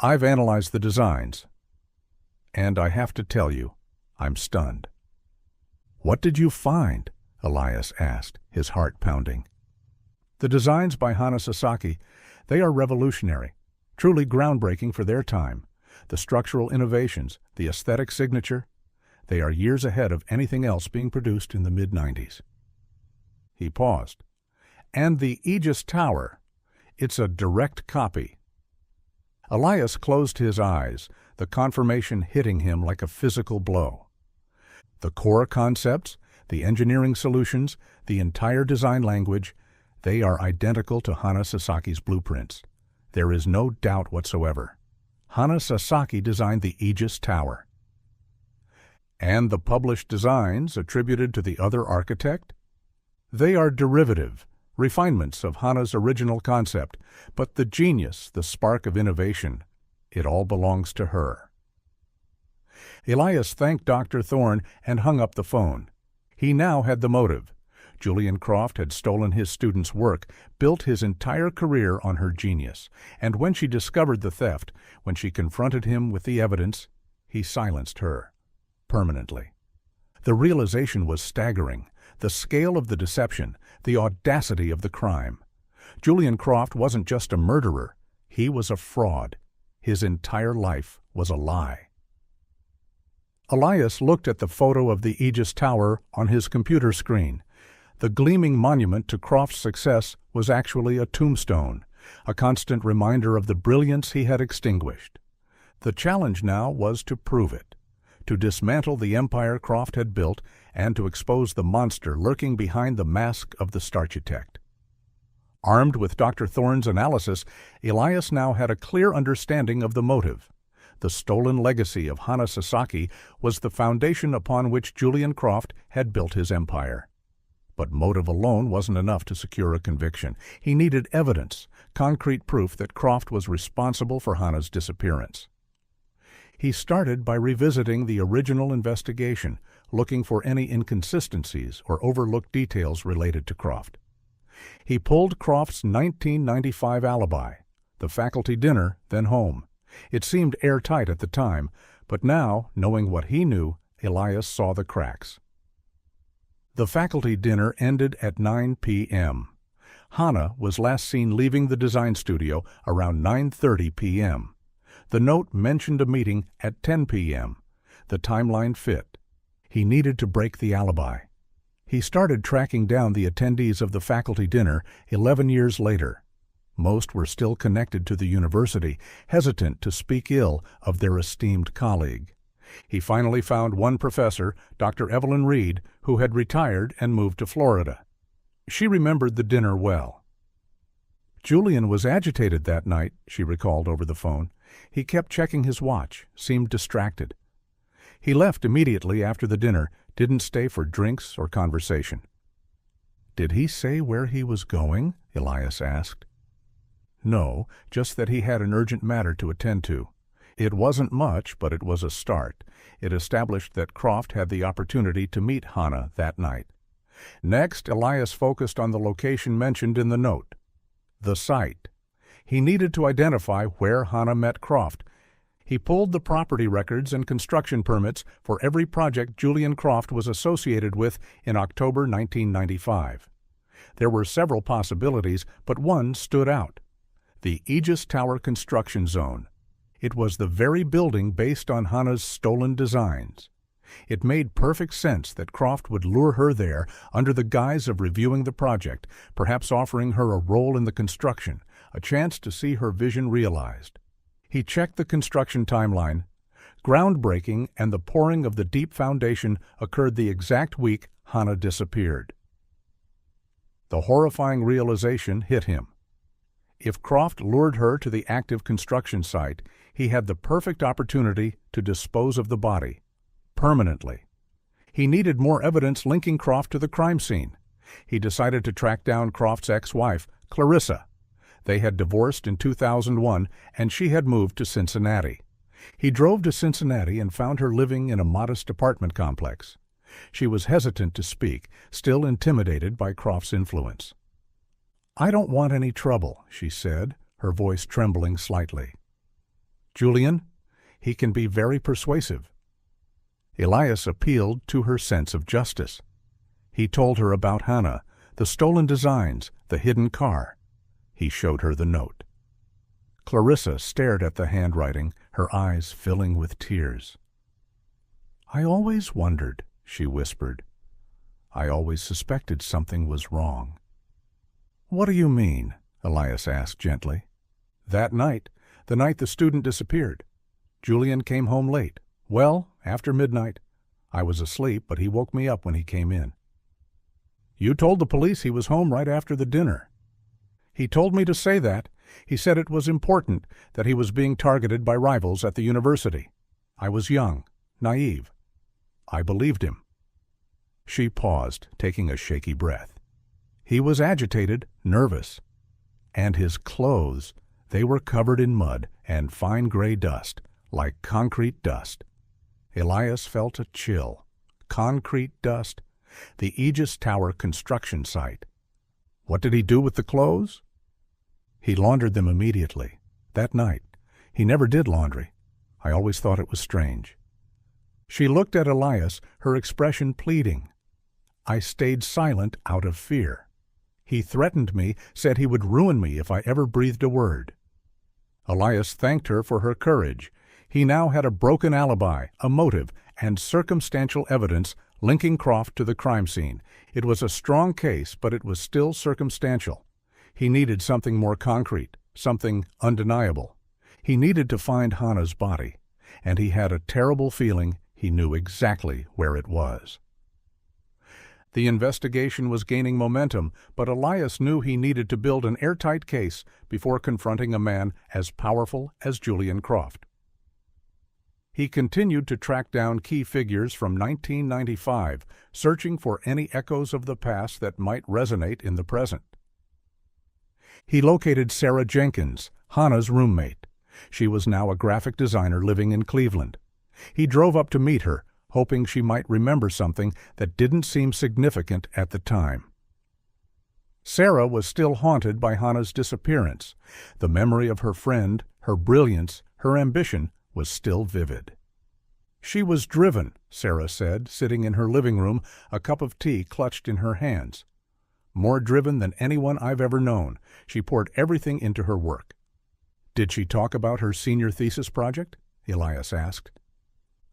"I've analyzed the designs. And I have to tell you, I'm stunned." "What did you find?" Elias asked, his heart pounding. "The designs by Hana Sasaki, they are revolutionary, truly groundbreaking for their time. The structural innovations, the aesthetic signature, they are years ahead of anything else being produced in the mid-90s. He paused. "And the Aegis Tower, it's a direct copy." Elias closed his eyes, the confirmation hitting him like a physical blow. The core concepts, the engineering solutions, the entire design language, they are identical to Hana Sasaki's blueprints. There is no doubt whatsoever. Hana Sasaki designed the Aegis Tower. And the published designs attributed to the other architect? They are derivative, refinements of Hana's original concept, but the genius, the spark of innovation, it all belongs to her. Elias thanked Dr. Thorne and hung up the phone. He now had the motive. Julian Croft had stolen his student's work, built his entire career on her genius, and when she discovered the theft, when she confronted him with the evidence, he silenced her, permanently. The realization was staggering, the scale of the deception, the audacity of the crime. Julian Croft wasn't just a murderer, he was a fraud. His entire life was a lie. Elias looked at the photo of the Aegis Tower on his computer screen. The gleaming monument to Croft's success was actually a tombstone, a constant reminder of the brilliance he had extinguished. The challenge now was to prove it, to dismantle the empire Croft had built and to expose the monster lurking behind the mask of the starchitect. Armed with Dr. Thorne's analysis, Elias now had a clear understanding of the motive. The stolen legacy of Hana Sasaki was the foundation upon which Julian Croft had built his empire. But motive alone wasn't enough to secure a conviction. He needed evidence, concrete proof that Croft was responsible for Hana's disappearance. He started by revisiting the original investigation, looking for any inconsistencies or overlooked details related to Croft. He pulled Croft's 1995 alibi, the faculty dinner, then home. It seemed airtight at the time, but now, knowing what he knew, Elias saw the cracks. The faculty dinner ended at 9 p.m. Hana was last seen leaving the design studio around 9:30 p.m. The note mentioned a meeting at 10 p.m. The timeline fit. He needed to break the alibi. He started tracking down the attendees of the faculty dinner 11 years later. Most were still connected to the university, hesitant to speak ill of their esteemed colleague. He finally found one professor, Dr. Evelyn Reed, who had retired and moved to Florida. She remembered the dinner well. Julian was agitated that night, she recalled over the phone. He kept checking his watch, seemed distracted. He left immediately after the dinner, didn't stay for drinks or conversation. Did he say where he was going? Elias asked. No, just that he had an urgent matter to attend to. It wasn't much, but it was a start. It established that Croft had the opportunity to meet Hana that night. Next, Elias focused on the location mentioned in the note, the site. He needed to identify where Hana met Croft. He pulled the property records and construction permits for every project Julian Croft was associated with in October 1995. There were several possibilities, but one stood out. The Aegis Tower construction zone. It was the very building based on Hana's stolen designs. It made perfect sense that Croft would lure her there under the guise of reviewing the project, perhaps offering her a role in the construction, a chance to see her vision realized. He checked the construction timeline. Groundbreaking and the pouring of the deep foundation occurred the exact week Hana disappeared. The horrifying realization hit him. If Croft lured her to the active construction site, he had the perfect opportunity to dispose of the body, permanently. He needed more evidence linking Croft to the crime scene. He decided to track down Croft's ex-wife, Clarissa. They had divorced in 2001, and she had moved to Cincinnati. He drove to Cincinnati and found her living in a modest apartment complex. She was hesitant to speak, still intimidated by Croft's influence. "I don't want any trouble," she said, her voice trembling slightly. "Julian, he can be very persuasive." Elias appealed to her sense of justice. He told her about Hana, the stolen designs, the hidden car. He showed her the note. Clarissa stared at the handwriting, her eyes filling with tears. "I always wondered," she whispered. "I always suspected something was wrong." "What do you mean?" Elias asked gently. "That night, the night the student disappeared. Julian came home late. Well, after midnight. I was asleep, but he woke me up when he came in." "You told the police he was home right after the dinner." "He told me to say that. He said it was important, that he was being targeted by rivals at the university. I was young, naive. I believed him." She paused, taking a shaky breath. He was agitated, nervous. And his clothes, they were covered in mud and fine gray dust, like concrete dust. Elias felt a chill. Concrete dust. The Aegis Tower construction site. What did he do with the clothes? He laundered them immediately. That night. He never did laundry. I always thought it was strange. She looked at Elias, her expression pleading. "I stayed silent out of fear. He threatened me, said he would ruin me if I ever breathed a word." Elias thanked her for her courage. He now had a broken alibi, a motive, and circumstantial evidence linking Croft to the crime scene. It was a strong case, but it was still circumstantial. He needed something more concrete, something undeniable. He needed to find Hana's body, and he had a terrible feeling he knew exactly where it was. The investigation was gaining momentum, but Elias knew he needed to build an airtight case before confronting a man as powerful as Julian Croft. He continued to track down key figures from 1995, searching for any echoes of the past that might resonate in the present. He located Sarah Jenkins, Hana's roommate. She was now a graphic designer living in Cleveland. He drove up to meet her, hoping she might remember something that didn't seem significant at the time. Sarah was still haunted by Hana's disappearance. The memory of her friend, her brilliance, her ambition was still vivid. She was driven, Sarah said, sitting in her living room, a cup of tea clutched in her hands. More driven than anyone I've ever known. She poured everything into her work. Did she talk about her senior thesis project? Elias asked.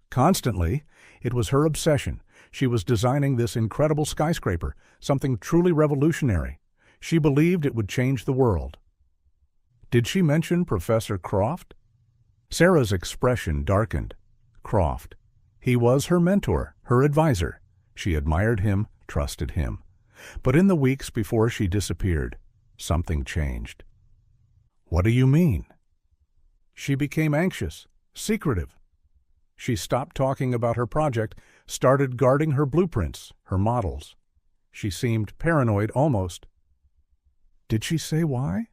Constantly. It was her obsession. She was designing this incredible skyscraper, something truly revolutionary. She believed it would change the world. Did she mention Professor Croft? Sarah's expression darkened. Croft. He was her mentor, her advisor. She admired him, trusted him. But in the weeks before she disappeared, something changed. What do you mean? She became anxious, secretive. She stopped talking about her project, started guarding her blueprints, her models. She seemed paranoid almost. Did she say why?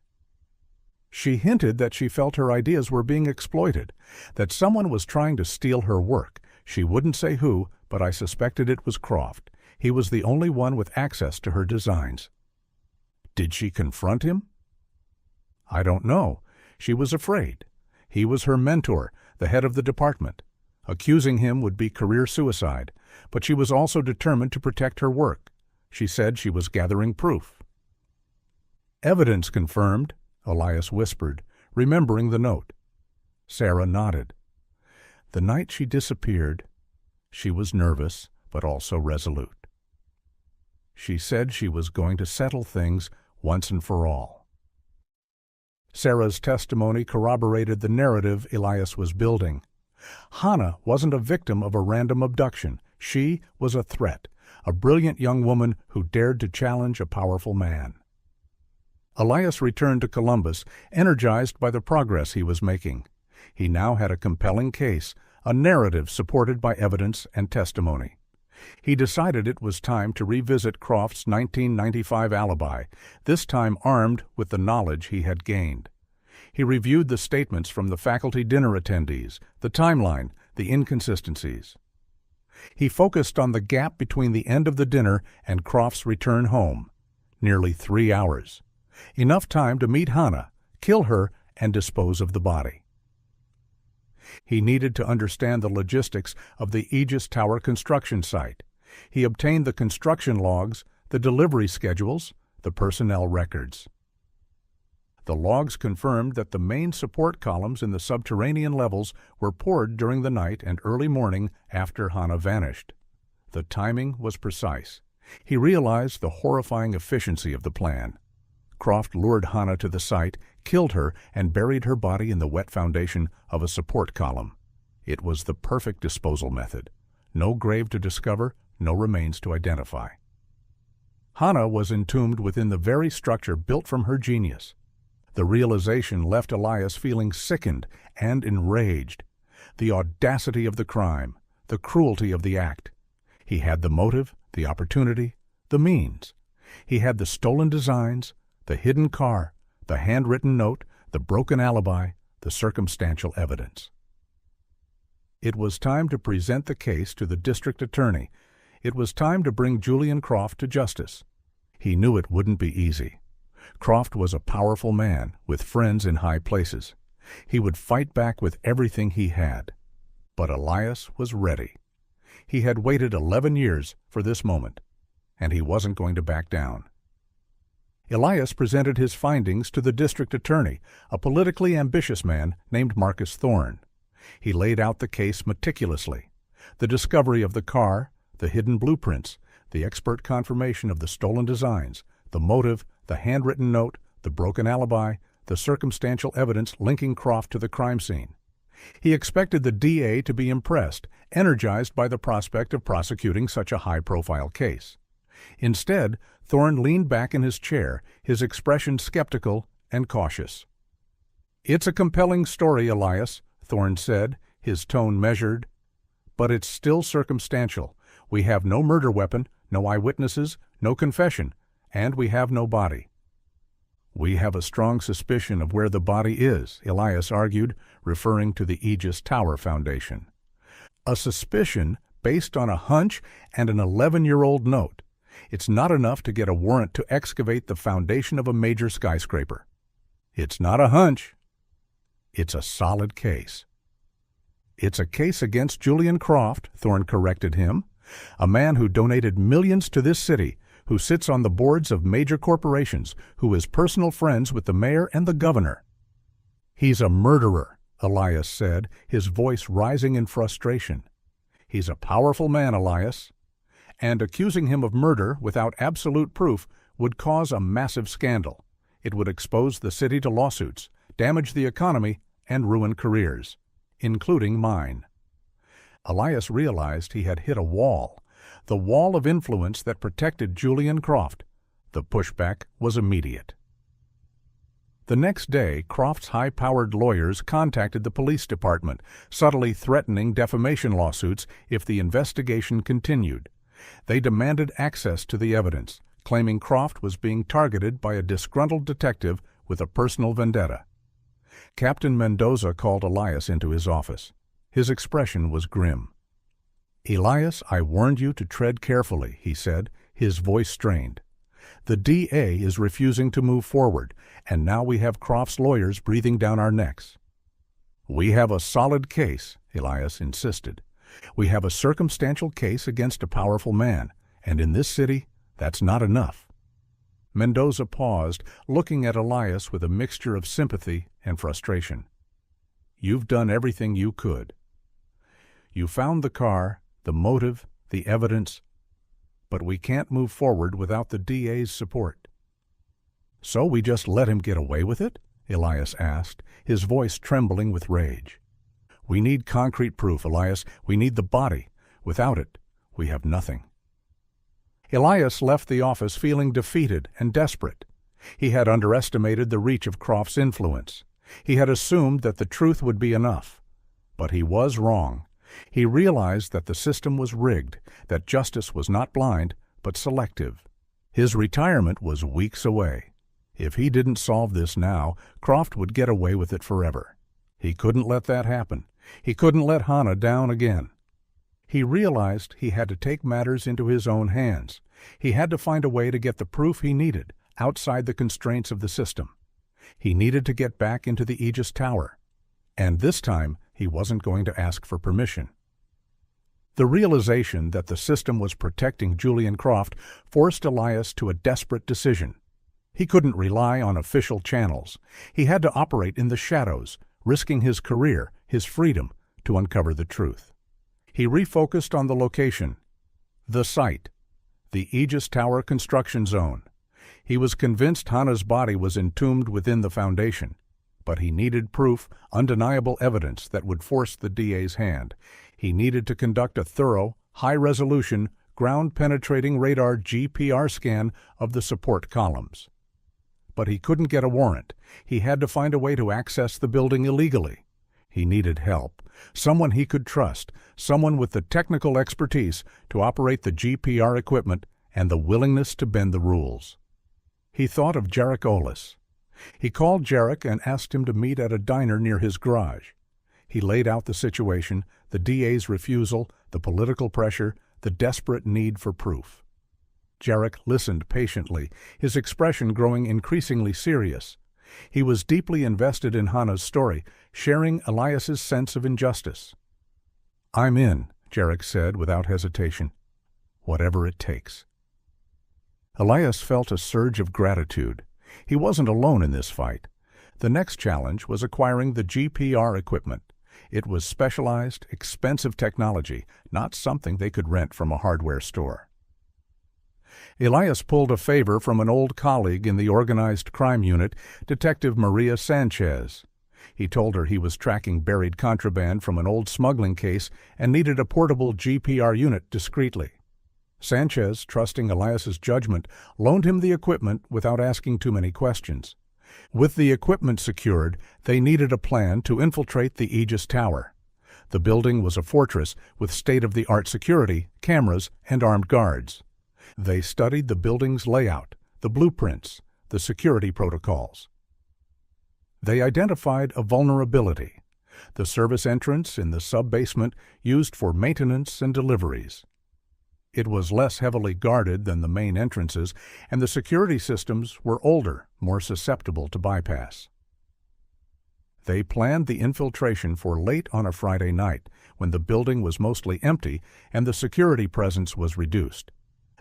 She hinted that she felt her ideas were being exploited, that someone was trying to steal her work. She wouldn't say who, but I suspected it was Croft. He was the only one with access to her designs. Did she confront him? I don't know. She was afraid. He was her mentor, the head of the department. Accusing him would be career suicide, but she was also determined to protect her work. She said she was gathering proof. Evidence confirmed, Elias whispered, remembering the note. Sarah nodded. The night she disappeared, she was nervous, but also resolute. She said she was going to settle things once and for all. Sarah's testimony corroborated the narrative Elias was building. Hannah wasn't a victim of a random abduction. She was a threat, a brilliant young woman who dared to challenge a powerful man. Elias returned to Columbus, energized by the progress he was making. He now had a compelling case, a narrative supported by evidence and testimony. He decided it was time to revisit Croft's 1995 alibi, this time armed with the knowledge he had gained. He reviewed the statements from the faculty dinner attendees, the timeline, the inconsistencies. He focused on the gap between the end of the dinner and Croft's return home, nearly 3 hours. Enough time to meet Hannah, kill her, and dispose of the body. He needed to understand the logistics of the Aegis Tower construction site. He obtained the construction logs, the delivery schedules, the personnel records. The logs confirmed that the main support columns in the subterranean levels were poured during the night and early morning after Hannah vanished. The timing was precise. He realized the horrifying efficiency of the plan. Croft lured Hannah to the site, killed her, and buried her body in the wet foundation of a support column. It was the perfect disposal method. No grave to discover, no remains to identify. Hannah was entombed within the very structure built from her genius. The realization left Elias feeling sickened and enraged. The audacity of the crime, the cruelty of the act. He had the motive, the opportunity, the means. He had the stolen designs, the hidden car, the handwritten note, the broken alibi, the circumstantial evidence. It was time to present the case to the district attorney. It was time to bring Julian Croft to justice. He knew it wouldn't be easy. Croft was a powerful man with friends in high places. He would fight back with everything he had. But Elias was ready. He had waited 11 years for this moment, and he wasn't going to back down. Elias presented his findings to the district attorney, a politically ambitious man named Marcus Thorne. He laid out the case meticulously. The discovery of the car, the hidden blueprints, the expert confirmation of the stolen designs, the motive, the handwritten note, the broken alibi, the circumstantial evidence linking Croft to the crime scene. He expected the DA to be impressed, energized by the prospect of prosecuting such a high-profile case. Instead, Thorne leaned back in his chair, his expression skeptical and cautious. "It's a compelling story, Elias," Thorne said, his tone measured. "But it's still circumstantial. We have no murder weapon, no eyewitnesses, no confession, and we have no body." "We have a strong suspicion of where the body is," Elias argued, referring to the Aegis Tower Foundation. "A suspicion based on a hunch and an 11-year-old note. It's not enough to get a warrant to excavate the foundation of a major skyscraper. It's not a hunch. It's a solid case." "It's a case against Julian Croft," Thorne corrected him. "A man who donated millions to this city, who sits on the boards of major corporations, who is personal friends with the mayor and the governor." "He's a murderer," Elias said, his voice rising in frustration. "He's a powerful man, Elias. And accusing him of murder without absolute proof would cause a massive scandal. It would expose the city to lawsuits, damage the economy, and ruin careers, including mine." Elias realized he had hit a wall, the wall of influence that protected Julian Croft. The pushback was immediate. The next day, Croft's high-powered lawyers contacted the police department, subtly threatening defamation lawsuits if the investigation continued. They demanded access to the evidence, claiming Croft was being targeted by a disgruntled detective with a personal vendetta. Captain Mendoza called Elias into his office. His expression was grim. "Elias, I warned you to tread carefully," he said, his voice strained. "The DA is refusing to move forward, and now we have Croft's lawyers breathing down our necks." "We have a solid case," Elias insisted. "We have a circumstantial case against a powerful man, and in this city, that's not enough." Mendoza paused, looking at Elias with a mixture of sympathy and frustration. "You've done everything you could. You found the car, the motive, the evidence, but we can't move forward without the DA's support." "So we just let him get away with it?" Elias asked, his voice trembling with rage. "We need concrete proof, Elias. We need the body. Without it, we have nothing." Elias left the office feeling defeated and desperate. He had underestimated the reach of Croft's influence. He had assumed that the truth would be enough. But he was wrong. He realized that the system was rigged, that justice was not blind, but selective. His retirement was weeks away. If he didn't solve this now, Croft would get away with it forever. He couldn't let that happen. He couldn't let Hannah down again. He realized he had to take matters into his own hands. He had to find a way to get the proof he needed, outside the constraints of the system. He needed to get back into the Aegis Tower. And this time, he wasn't going to ask for permission. The realization that the system was protecting Julian Croft forced Elias to a desperate decision. He couldn't rely on official channels. He had to operate in the shadows, risking his career, his freedom, to uncover the truth. He refocused on the location, the site, the Aegis Tower construction zone. He was convinced Hannah's body was entombed within the foundation, but he needed proof, undeniable evidence that would force the DA's hand. He needed to conduct a thorough, high-resolution, ground-penetrating radar GPR scan of the support columns. But he couldn't get a warrant. He had to find a way to access the building illegally. He needed help, someone he could trust, someone with the technical expertise to operate the GPR equipment and the willingness to bend the rules. He thought of Jarek Olis. He called Jarek and asked him to meet at a diner near his garage. He laid out the situation, the DA's refusal, the political pressure, the desperate need for proof. Jarek listened patiently, his expression growing increasingly serious. He was deeply invested in Hannah's story, sharing Elias's sense of injustice. "I'm in," Jarek said without hesitation. "Whatever it takes." Elias felt a surge of gratitude. He wasn't alone in this fight. The next challenge was acquiring the GPR equipment. It was specialized, expensive technology, not something they could rent from a hardware store. Elias pulled a favor from an old colleague in the organized crime unit, Detective Maria Sanchez. He told her he was tracking buried contraband from an old smuggling case and needed a portable GPR unit discreetly. Sanchez, trusting Elias's judgment, loaned him the equipment without asking too many questions. With the equipment secured, they needed a plan to infiltrate the Aegis Tower. The building was a fortress with state-of-the-art security, cameras, and armed guards. They studied the building's layout, the blueprints, the security protocols. They identified a vulnerability, the service entrance in the sub-basement used for maintenance and deliveries. It was less heavily guarded than the main entrances, and the security systems were older, more susceptible to bypass. They planned the infiltration for late on a Friday night, when the building was mostly empty and the security presence was reduced.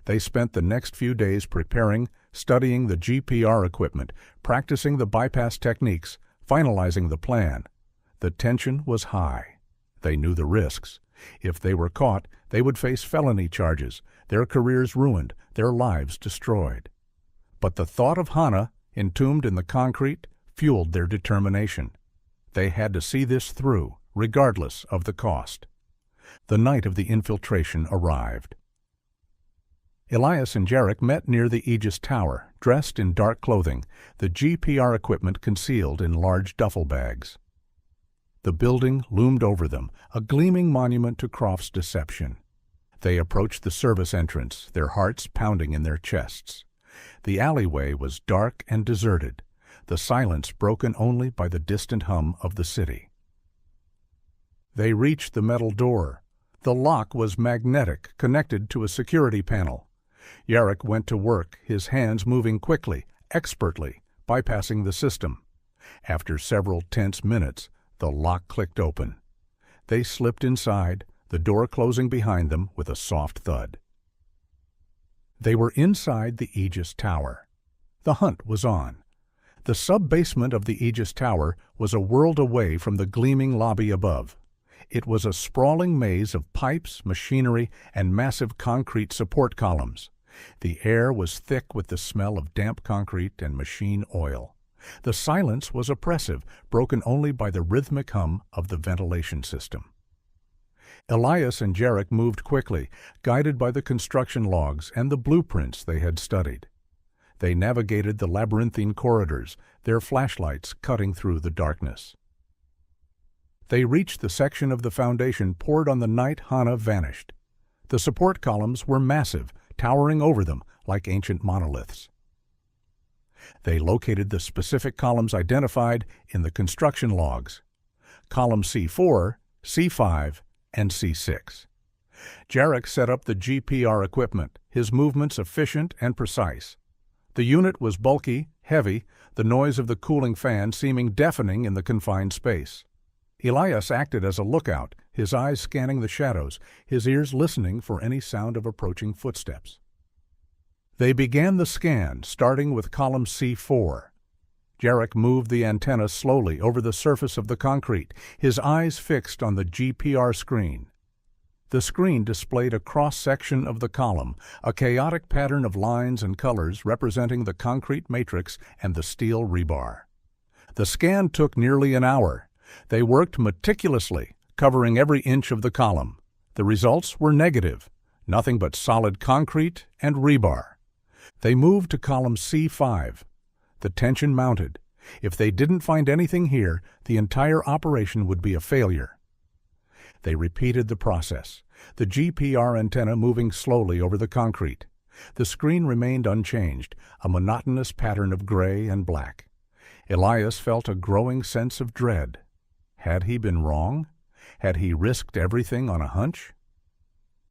They spent the next few days preparing, studying the GPR equipment, practicing the bypass techniques, finalizing the plan. The tension was high. They knew the risks. If they were caught, they would face felony charges, their careers ruined, their lives destroyed. But the thought of Hannah, entombed in the concrete, fueled their determination. They had to see this through, regardless of the cost. The night of the infiltration arrived. Elias and Jarek met near the Aegis Tower, dressed in dark clothing, the GPR equipment concealed in large duffel bags. The building loomed over them, a gleaming monument to Croft's deception. They approached the service entrance, their hearts pounding in their chests. The alleyway was dark and deserted, the silence broken only by the distant hum of the city. They reached the metal door. The lock was magnetic, connected to a security panel. Jarek went to work, his hands moving quickly, expertly, bypassing the system. After several tense minutes, the lock clicked open. They slipped inside, the door closing behind them with a soft thud. They were inside the Aegis Tower. The hunt was on. The sub-basement of the Aegis Tower was a world away from the gleaming lobby above. It was a sprawling maze of pipes, machinery, and massive concrete support columns. The air was thick with the smell of damp concrete and machine oil. The silence was oppressive, broken only by the rhythmic hum of the ventilation system. Elias and Jarek moved quickly, guided by the construction logs and the blueprints they had studied. They navigated the labyrinthine corridors, their flashlights cutting through the darkness. They reached the section of the foundation poured on the night Hannah vanished. The support columns were massive, towering over them like ancient monoliths. They located the specific columns identified in the construction logs: column C4, C5, and C6. Jarek set up the GPR equipment, his movements efficient and precise. The unit was bulky, heavy, the noise of the cooling fan seeming deafening in the confined space. Elias acted as a lookout, his eyes scanning the shadows, his ears listening for any sound of approaching footsteps. They began the scan, starting with column C4. Jarek moved the antenna slowly over the surface of the concrete, his eyes fixed on the GPR screen. The screen displayed a cross-section of the column, a chaotic pattern of lines and colors representing the concrete matrix and the steel rebar. The scan took nearly an hour. They worked meticulously, covering every inch of the column. The results were negative, nothing but solid concrete and rebar. They moved to column C5. The tension mounted. If they didn't find anything here, the entire operation would be a failure. They repeated the process, the GPR antenna moving slowly over the concrete. The screen remained unchanged, a monotonous pattern of gray and black. Elias felt a growing sense of dread. Had he been wrong? Had he risked everything on a hunch?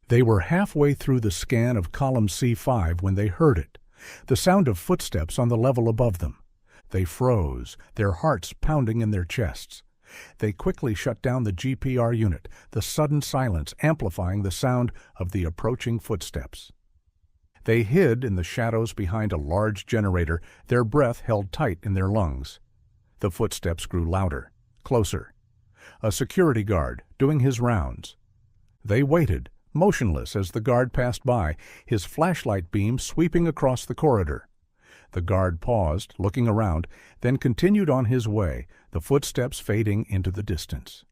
They were halfway through the scan of column C5 when they heard it, the sound of footsteps on the level above them. They froze, their hearts pounding in their chests. They quickly shut down the GPR unit, the sudden silence amplifying the sound of the approaching footsteps. They hid in the shadows behind a large generator, their breath held tight in their lungs. The footsteps grew louder, closer. A security guard doing his rounds. They waited, motionless as the guard passed by, his flashlight beam sweeping across the corridor. The guard paused, looking around, then continued on his way, the footsteps fading into the distance.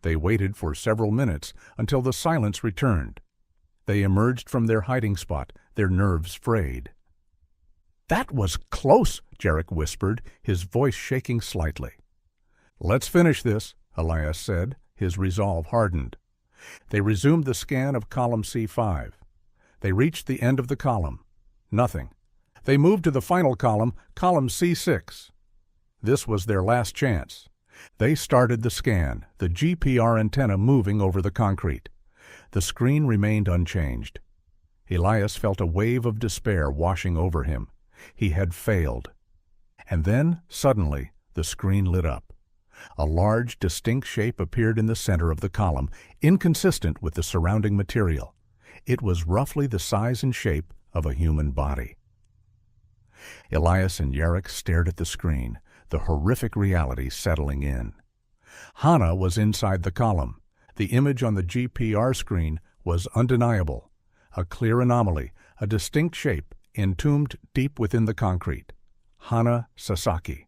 They waited for several minutes until the silence returned. They emerged from their hiding spot, their nerves frayed. "That was close," Jarek whispered, his voice shaking slightly. "Let's finish this," Elias said, his resolve hardened. They resumed the scan of column C5. They reached the end of the column. Nothing. They moved to the final column, column C6. This was their last chance. They started the scan, the GPR antenna moving over the concrete. The screen remained unchanged. Elias felt a wave of despair washing over him. He had failed. And then, suddenly, the screen lit up. A large, distinct shape appeared in the center of the column, inconsistent with the surrounding material. It was roughly the size and shape of a human body. Elias and Yarrick stared at the screen, the horrific reality settling in. Hannah was inside the column. The image on the GPR screen was undeniable. A clear anomaly, a distinct shape, entombed deep within the concrete. Hana Sasaki.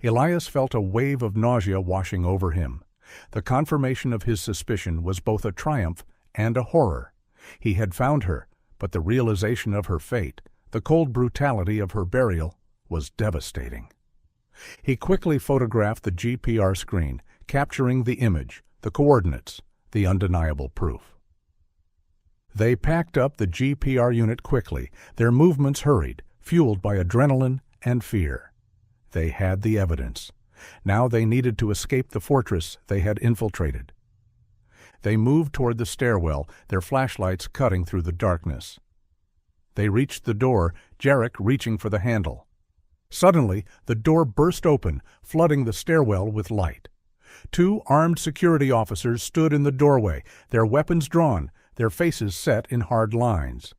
Elias felt a wave of nausea washing over him. The confirmation of his suspicion was both a triumph and a horror. He had found her, but the realization of her fate, the cold brutality of her burial, was devastating. He quickly photographed the GPR screen, capturing the image, the coordinates, the undeniable proof. They packed up the GPR unit quickly, their movements hurried, fueled by adrenaline and fear. They had the evidence. Now they needed to escape the fortress they had infiltrated. They moved toward the stairwell, their flashlights cutting through the darkness. They reached the door, Yarrick reaching for the handle. Suddenly, the door burst open, flooding the stairwell with light. 2 armed security officers stood in the doorway, their weapons drawn, their faces set in hard lines.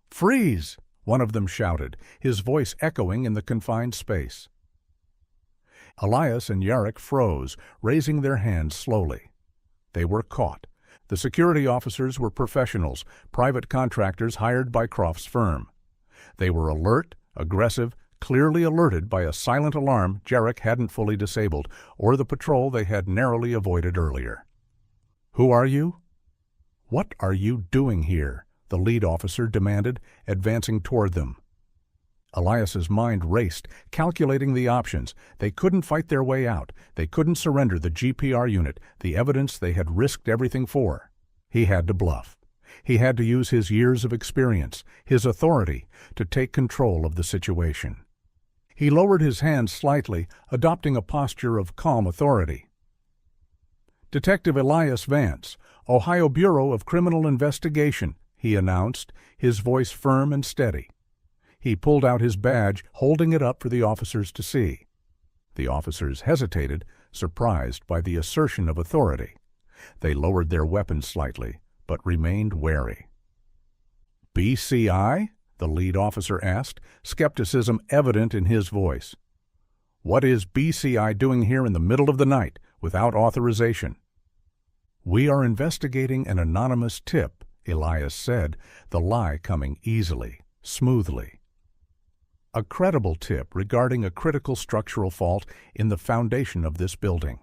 "Freeze!" one of them shouted, his voice echoing in the confined space. Elias and Yarrick froze, raising their hands slowly. They were caught. The security officers were professionals, private contractors hired by Croft's firm. They were alert, aggressive, clearly alerted by a silent alarm Yarrick hadn't fully disabled, or the patrol they had narrowly avoided earlier. "Who are you?" "What are you doing here?" the lead officer demanded, advancing toward them. Elias's mind raced, calculating the options. They couldn't fight their way out. They couldn't surrender the GPR unit, the evidence they had risked everything for. He had to bluff. He had to use his years of experience, his authority, to take control of the situation. He lowered his hands slightly, adopting a posture of calm authority. "Detective Elias Vance, Ohio Bureau of Criminal Investigation," he announced, his voice firm and steady. He pulled out his badge, holding it up for the officers to see. The officers hesitated, surprised by the assertion of authority. They lowered their weapons slightly, but remained wary. "BCI?" the lead officer asked, skepticism evident in his voice. "What is BCI doing here in the middle of the night, without authorization?" "We are investigating an anonymous tip," Elias said, the lie coming easily, smoothly. "A credible tip regarding a critical structural fault in the foundation of this building,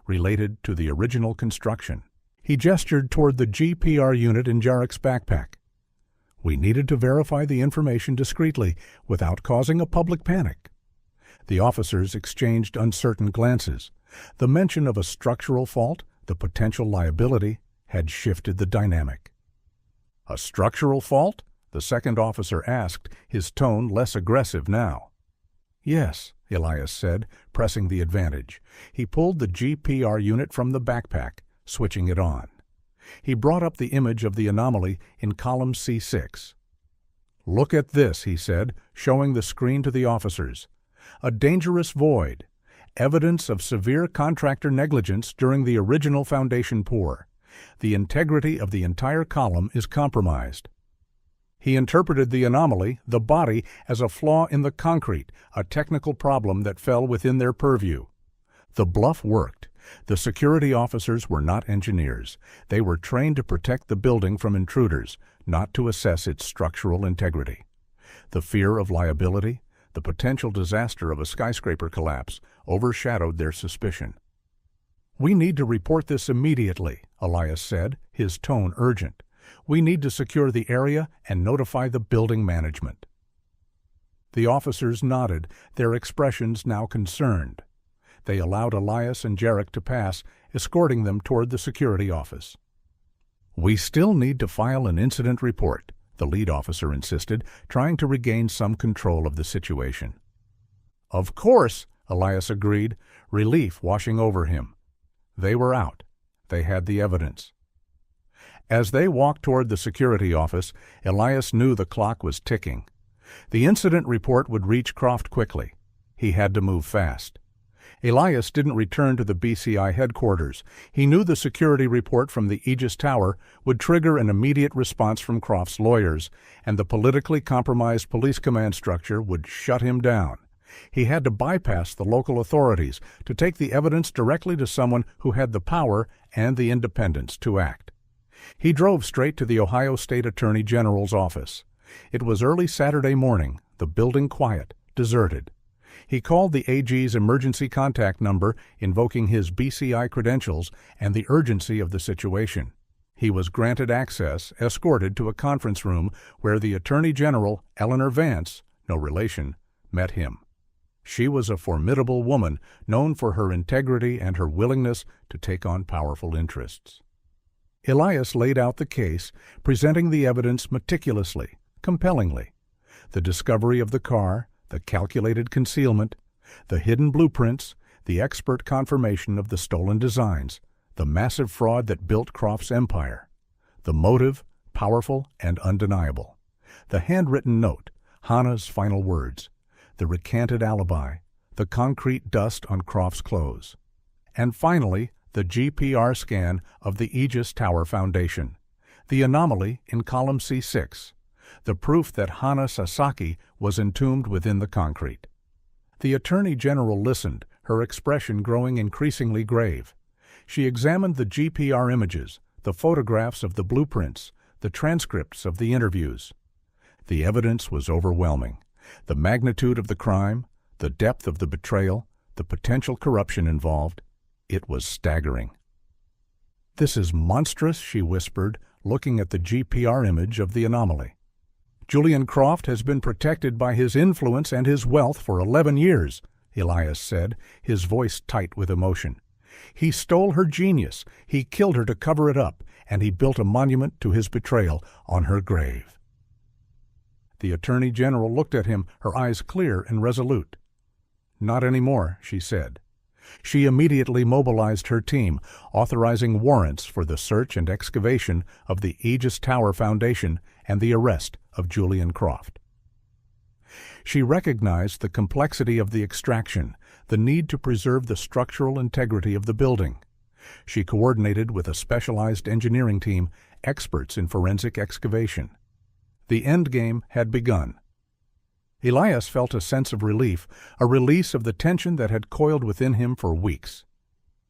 related to the original construction." He gestured toward the GPR unit in Yarrick's backpack. "We needed to verify the information discreetly, without causing a public panic." The officers exchanged uncertain glances. The mention of a structural fault, the potential liability, had shifted the dynamic. "A structural fault?" the second officer asked, his tone less aggressive now. "Yes," Elias said, pressing the advantage. He pulled the GPR unit from the backpack, switching it on. He brought up the image of the anomaly in column C6. "Look at this," he said, showing the screen to the officers. "A dangerous void. Evidence of severe contractor negligence during the original foundation pour. The integrity of the entire column is compromised." He interpreted the anomaly, the body, as a flaw in the concrete, a technical problem that fell within their purview. The bluff worked. The security officers were not engineers. They were trained to protect the building from intruders, not to assess its structural integrity. The fear of liability, the potential disaster of a skyscraper collapse, overshadowed their suspicion. "We need to report this immediately," Elias said, his tone urgent. "We need to secure the area and notify the building management." The officers nodded, their expressions now concerned. They allowed Elias and Yarrick to pass, escorting them toward the security office. "We still need to file an incident report," the lead officer insisted, trying to regain some control of the situation. "Of course," Elias agreed, relief washing over him. They were out. They had the evidence. As they walked toward the security office, Elias knew the clock was ticking. The incident report would reach Croft quickly. He had to move fast. Elias didn't return to the BCI headquarters. He knew the security report from the Aegis Tower would trigger an immediate response from Croft's lawyers, and the politically compromised police command structure would shut him down. He had to bypass the local authorities to take the evidence directly to someone who had the power and the independence to act. He drove straight to the Ohio State Attorney General's office. It was early Saturday morning, the building quiet, deserted. He called the AG's emergency contact number, invoking his BCI credentials and the urgency of the situation. He was granted access, escorted to a conference room where the Attorney General, Eleanor Vance, no relation, met him. She was a formidable woman, known for her integrity and her willingness to take on powerful interests. Elias laid out the case, presenting the evidence meticulously, compellingly. The discovery of the car, the calculated concealment, the hidden blueprints, the expert confirmation of the stolen designs, the massive fraud that built Croft's empire. The motive, powerful and undeniable. The handwritten note, Hannah's final words. The recanted alibi, the concrete dust on Croft's clothes. And finally, the GPR scan of the Aegis Tower Foundation. The anomaly in column C6. The proof that Hana Sasaki was entombed within the concrete. The Attorney General listened, her expression growing increasingly grave. She examined the GPR images, the photographs of the blueprints, the transcripts of the interviews. The evidence was overwhelming. The magnitude of the crime, the depth of the betrayal, the potential corruption involved, it was staggering. "This is monstrous," she whispered, looking at the GPR image of the anomaly. "Julian Croft has been protected by his influence and his wealth for 11 years, Elias said, his voice tight with emotion. He stole her genius, he killed her to cover it up, and he built a monument to his betrayal on her grave. The Attorney General looked at him, her eyes clear and resolute. "Not anymore," she said. She immediately mobilized her team, authorizing warrants for the search and excavation of the Aegis Tower Foundation and the arrest of Julian Croft. She recognized the complexity of the extraction, the need to preserve the structural integrity of the building. She coordinated with a specialized engineering team, experts in forensic excavation. The endgame had begun. Elias felt a sense of relief, a release of the tension that had coiled within him for weeks.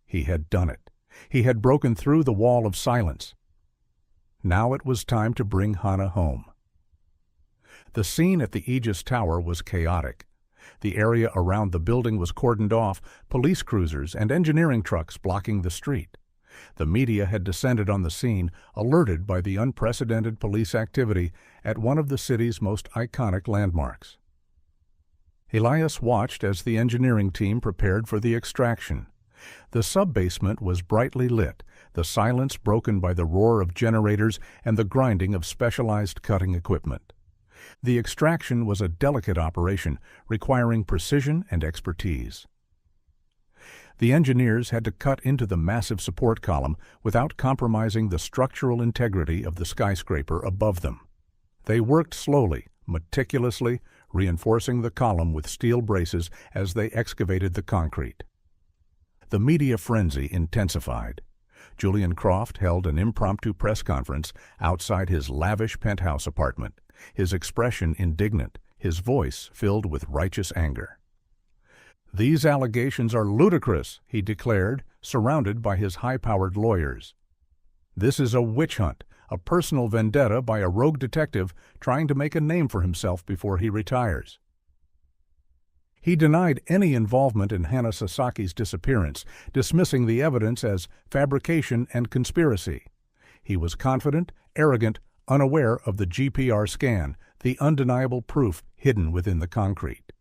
He had done it. He had broken through the wall of silence. Now it was time to bring Hannah home. The scene at the Aegis Tower was chaotic. The area around the building was cordoned off, police cruisers and engineering trucks blocking the street. The media had descended on the scene, alerted by the unprecedented police activity at one of the city's most iconic landmarks. Elias watched as the engineering team prepared for the extraction. The sub-basement was brightly lit, the silence broken by the roar of generators and the grinding of specialized cutting equipment. The extraction was a delicate operation, requiring precision and expertise. The engineers had to cut into the massive support column without compromising the structural integrity of the skyscraper above them. They worked slowly, meticulously, reinforcing the column with steel braces as they excavated the concrete. The media frenzy intensified. Julian Croft held an impromptu press conference outside his lavish penthouse apartment, his expression indignant, his voice filled with righteous anger. "These allegations are ludicrous," he declared, surrounded by his high-powered lawyers. "This is a witch hunt, a personal vendetta by a rogue detective trying to make a name for himself before he retires." He denied any involvement in Hana Sasaki's disappearance, dismissing the evidence as fabrication and conspiracy. He was confident, arrogant, unaware of the GPR scan, the undeniable proof hidden within the concrete.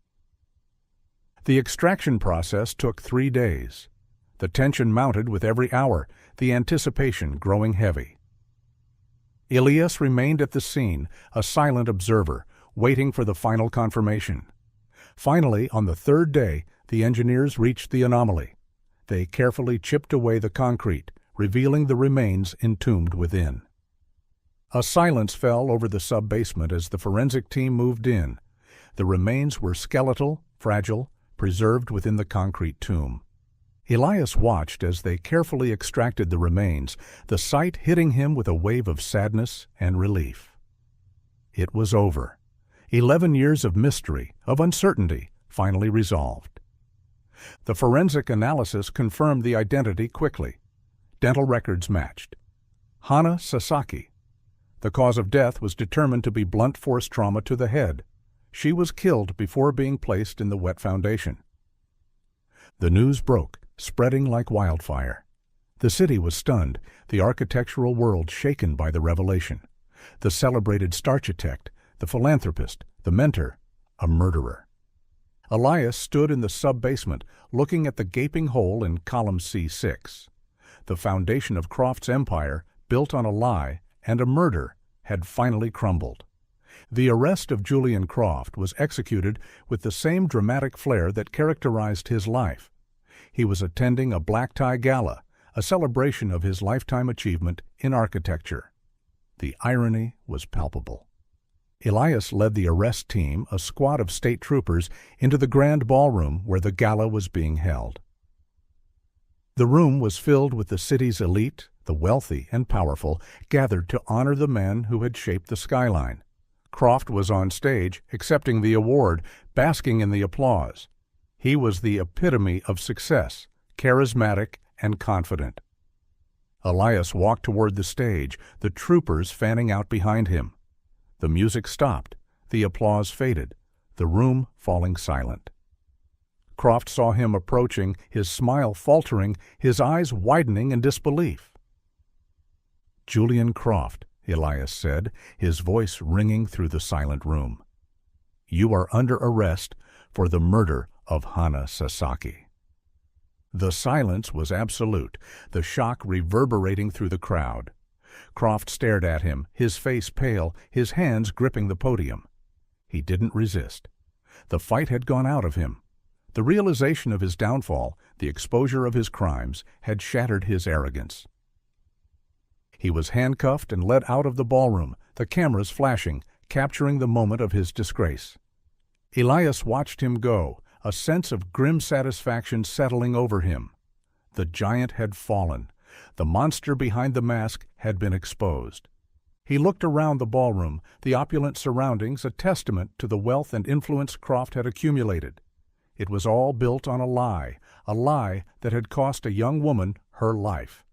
The extraction process took 3 days. The tension mounted with every hour, the anticipation growing heavy. Elias remained at the scene, a silent observer, waiting for the final confirmation. Finally, on the 3rd day, the engineers reached the anomaly. They carefully chipped away the concrete, revealing the remains entombed within. A silence fell over the sub-basement as the forensic team moved in. The remains were skeletal, fragile, preserved within the concrete tomb. Elias watched as they carefully extracted the remains, the sight hitting him with a wave of sadness and relief. It was over. 11 years of mystery, of uncertainty, finally resolved. The forensic analysis confirmed the identity quickly. Dental records matched. Hana Sasaki. The cause of death was determined to be blunt force trauma to the head. She was killed before being placed in the wet foundation. The news broke, spreading like wildfire. The city was stunned, the architectural world shaken by the revelation. The celebrated starchitect, the philanthropist, the mentor, a murderer. Elias stood in the sub-basement, looking at the gaping hole in column C6. The foundation of Croft's empire, built on a lie and a murder, had finally crumbled. The arrest of Julian Croft was executed with the same dramatic flair that characterized his life. He was attending a black-tie gala, a celebration of his lifetime achievement in architecture. The irony was palpable. Elias led the arrest team, a squad of state troopers, into the grand ballroom where the gala was being held. The room was filled with the city's elite, the wealthy and powerful, gathered to honor the man who had shaped the skyline. Croft was on stage, accepting the award, basking in the applause. He was the epitome of success, charismatic and confident. Elias walked toward the stage, the troopers fanning out behind him. The music stopped, the applause faded, the room falling silent. Croft saw him approaching, his smile faltering, his eyes widening in disbelief. "Julian Croft," Elias said, his voice ringing through the silent room. "You are under arrest for the murder of Hana Sasaki." The silence was absolute, the shock reverberating through the crowd. Croft stared at him, his face pale, his hands gripping the podium. He didn't resist. The fight had gone out of him. The realization of his downfall, the exposure of his crimes, had shattered his arrogance. He was handcuffed and led out of the ballroom, the cameras flashing, capturing the moment of his disgrace. Elias watched him go, a sense of grim satisfaction settling over him. The giant had fallen. The monster behind the mask had been exposed. He looked around the ballroom, the opulent surroundings a testament to the wealth and influence Croft had accumulated. It was all built on a lie that had cost a young woman her life.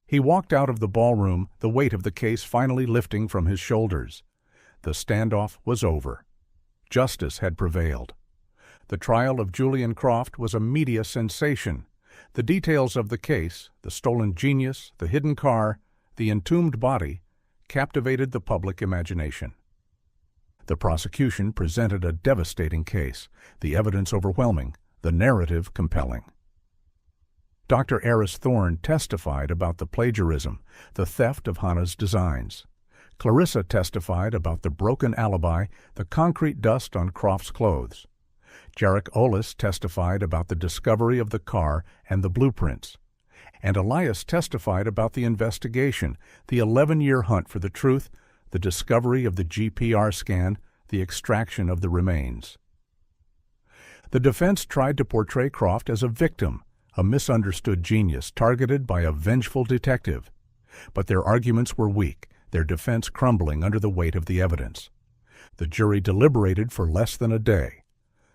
He walked out of the ballroom, the weight of the case finally lifting from his shoulders. The standoff was over. Justice had prevailed. The trial of Julian Croft was a media sensation. The details of the case, the stolen genius, the hidden car, the entombed body, captivated the public imagination. The prosecution presented a devastating case, the evidence overwhelming, the narrative compelling. Dr. Eris Thorne testified about the plagiarism, the theft of Hana's designs. Clarissa testified about the broken alibi, the concrete dust on Croft's clothes. Jarek Olis testified about the discovery of the car and the blueprints. And Elias testified about the investigation, the 11-year hunt for the truth, the discovery of the GPR scan, the extraction of the remains. The defense tried to portray Croft as a victim, a misunderstood genius targeted by a vengeful detective. But their arguments were weak, their defense crumbling under the weight of the evidence. The jury deliberated for less than a day.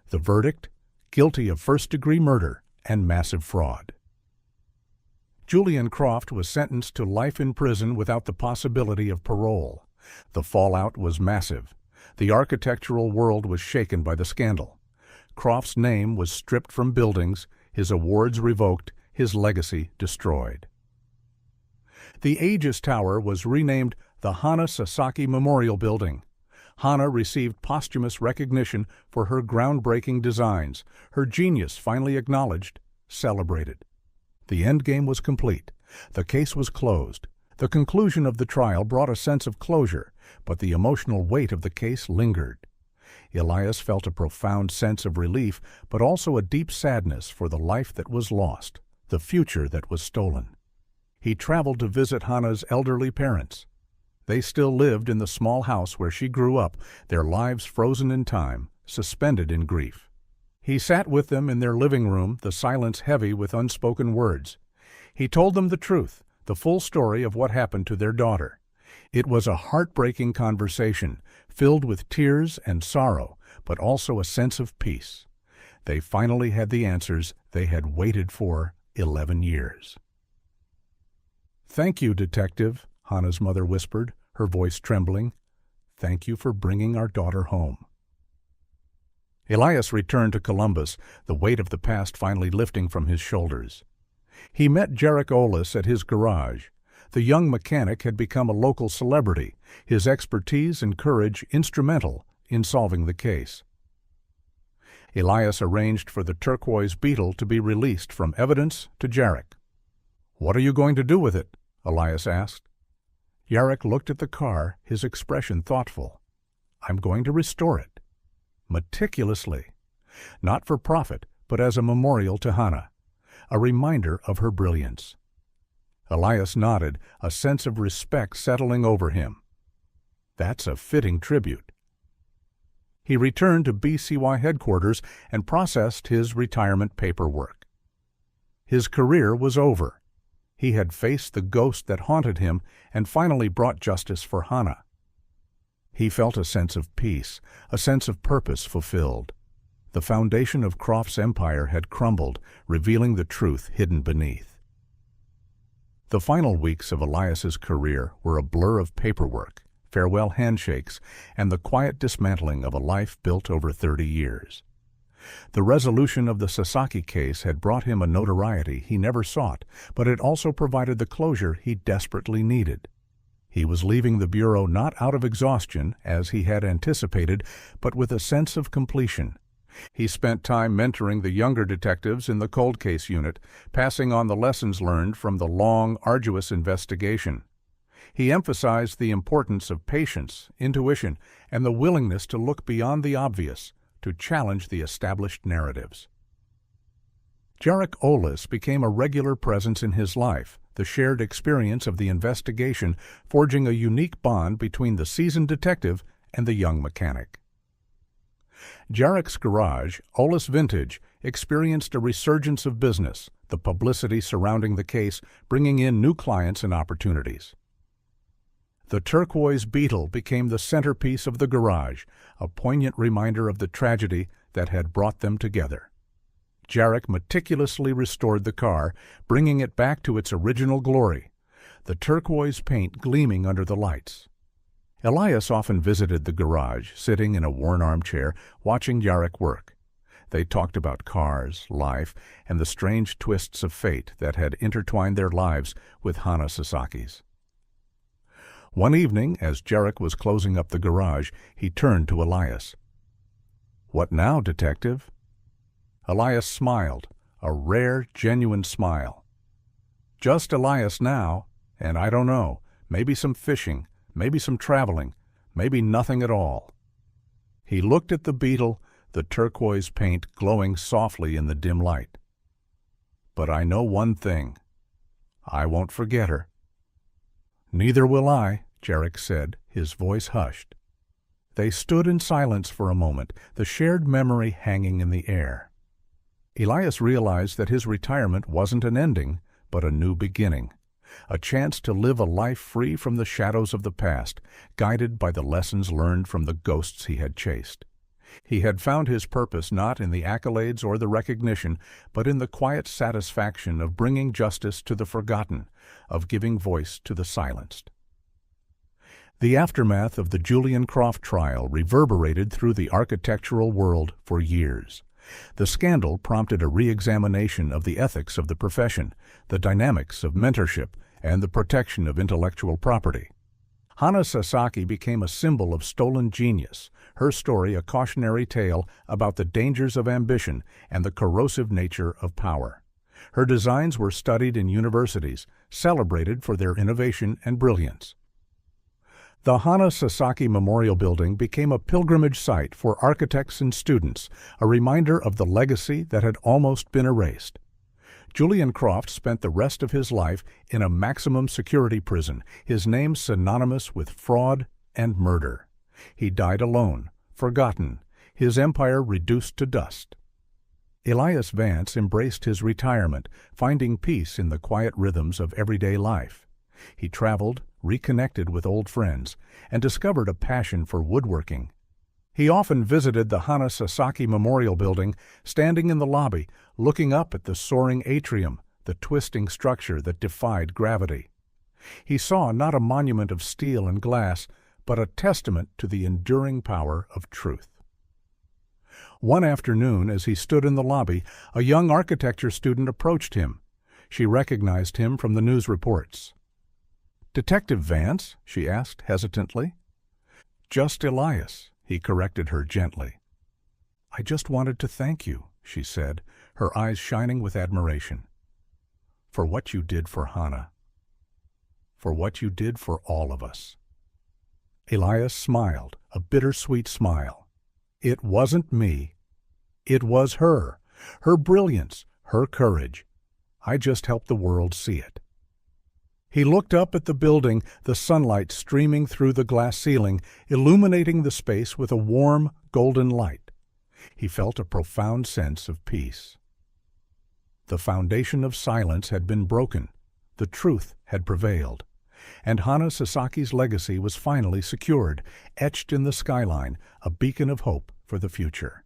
The verdict: guilty of first-degree murder and massive fraud. Julian Croft was sentenced to life in prison without the possibility of parole. The fallout was massive. The architectural world was shaken by the scandal. Croft's name was stripped from buildings, his awards revoked, his legacy destroyed. The Aegis Tower was renamed the Hana Sasaki Memorial Building. Hana received posthumous recognition for her groundbreaking designs, her genius finally acknowledged, celebrated. The endgame was complete. The case was closed. The conclusion of the trial brought a sense of closure, but the emotional weight of the case lingered. Elias felt a profound sense of relief, but also a deep sadness for the life that was lost, the future that was stolen. He traveled to visit Hana's elderly parents. They still lived in the small house where she grew up, their lives frozen in time, suspended in grief. He sat with them in their living room, the silence heavy with unspoken words. He told them the truth, the full story of what happened to their daughter. It was a heartbreaking conversation, filled with tears and sorrow, but also a sense of peace. They finally had the answers they had waited for 11 years. "Thank you, Detective," Hannah's mother whispered, her voice trembling. "Thank you for bringing our daughter home." Elias returned to Columbus, the weight of the past finally lifting from his shoulders. He met Jarek Olis at his garage. The young mechanic had become a local celebrity, his expertise and courage instrumental in solving the case. Elias arranged for the turquoise Beetle to be released from evidence to Jarek. "What are you going to do with it?" Elias asked. Jarek looked at the car, his expression thoughtful. "I'm going to restore it. Meticulously. Not for profit, but as a memorial to Hannah. A reminder of her brilliance." Elias nodded, a sense of respect settling over him. "That's a fitting tribute." He returned to BCY headquarters and processed his retirement paperwork. His career was over. He had faced the ghost that haunted him and finally brought justice for Hannah. He felt a sense of peace, a sense of purpose fulfilled. The foundation of Croft's empire had crumbled, revealing the truth hidden beneath. The final weeks of Elias's career were a blur of paperwork, farewell handshakes, and the quiet dismantling of a life built over 30 years. The resolution of the Sasaki case had brought him a notoriety he never sought, but it also provided the closure he desperately needed. He was leaving the Bureau not out of exhaustion, as he had anticipated, but with a sense of completion. He spent time mentoring the younger detectives in the cold case unit, passing on the lessons learned from the long, arduous investigation. He emphasized the importance of patience, intuition, and the willingness to look beyond the obvious, to challenge the established narratives. Jarek Olis became a regular presence in his life, the shared experience of the investigation forging a unique bond between the seasoned detective and the young mechanic. Jarek's garage, Olis Vintage, experienced a resurgence of business, the publicity surrounding the case bringing in new clients and opportunities. The turquoise Beetle became the centerpiece of the garage, a poignant reminder of the tragedy that had brought them together. Jarek meticulously restored the car, bringing it back to its original glory, the turquoise paint gleaming under the lights. Elias often visited the garage, sitting in a worn armchair, watching Jarek work. They talked about cars, life, and the strange twists of fate that had intertwined their lives with Hannah Sasaki's. One evening, as Jarek was closing up the garage, he turned to Elias. "What now, Detective?" Elias smiled, a rare, genuine smile. "Just Elias now, and I don't know, maybe some fishing, maybe some traveling, maybe nothing at all." He looked at the Beetle, the turquoise paint glowing softly in the dim light. "But I know one thing. I won't forget her." "Neither will I," Jarek said, his voice hushed. They stood in silence for a moment, the shared memory hanging in the air. Elias realized that his retirement wasn't an ending, but a new beginning, a chance to live a life free from the shadows of the past, guided by the lessons learned from the ghosts he had chased. He had found his purpose not in the accolades or the recognition, but in the quiet satisfaction of bringing justice to the forgotten, of giving voice to the silenced. The aftermath of the Julian Croft trial reverberated through the architectural world for years. The scandal prompted a re-examination of the ethics of the profession, the dynamics of mentorship, and the protection of intellectual property. Hannah Sasaki became a symbol of stolen genius, her story a cautionary tale about the dangers of ambition and the corrosive nature of power. Her designs were studied in universities, celebrated for their innovation and brilliance. The Hannah Sasaki Memorial Building became a pilgrimage site for architects and students, a reminder of the legacy that had almost been erased. Julian Croft spent the rest of his life in a maximum security prison, his name synonymous with fraud and murder. He died alone, forgotten, his empire reduced to dust. Elias Vance embraced his retirement, finding peace in the quiet rhythms of everyday life. He traveled, reconnected with old friends, and discovered a passion for woodworking. He often visited the Hana Sasaki Memorial Building, standing in the lobby, looking up at the soaring atrium, the twisting structure that defied gravity. He saw not a monument of steel and glass, but a testament to the enduring power of truth. One afternoon, as he stood in the lobby, a young architecture student approached him. She recognized him from the news reports. "Detective Vance?" she asked hesitantly. "Just Elias," he corrected her gently. "I just wanted to thank you," she said, her eyes shining with admiration, "for what you did for Hana, for what you did for all of us." Elias smiled, a bittersweet smile. "It wasn't me. It was her brilliance, her courage. I just helped the world see it." He looked up at the building, the sunlight streaming through the glass ceiling, illuminating the space with a warm, golden light. He felt a profound sense of peace. The foundation of silence had been broken. The truth had prevailed. And Hana Sasaki's legacy was finally secured, etched in the skyline, a beacon of hope for the future.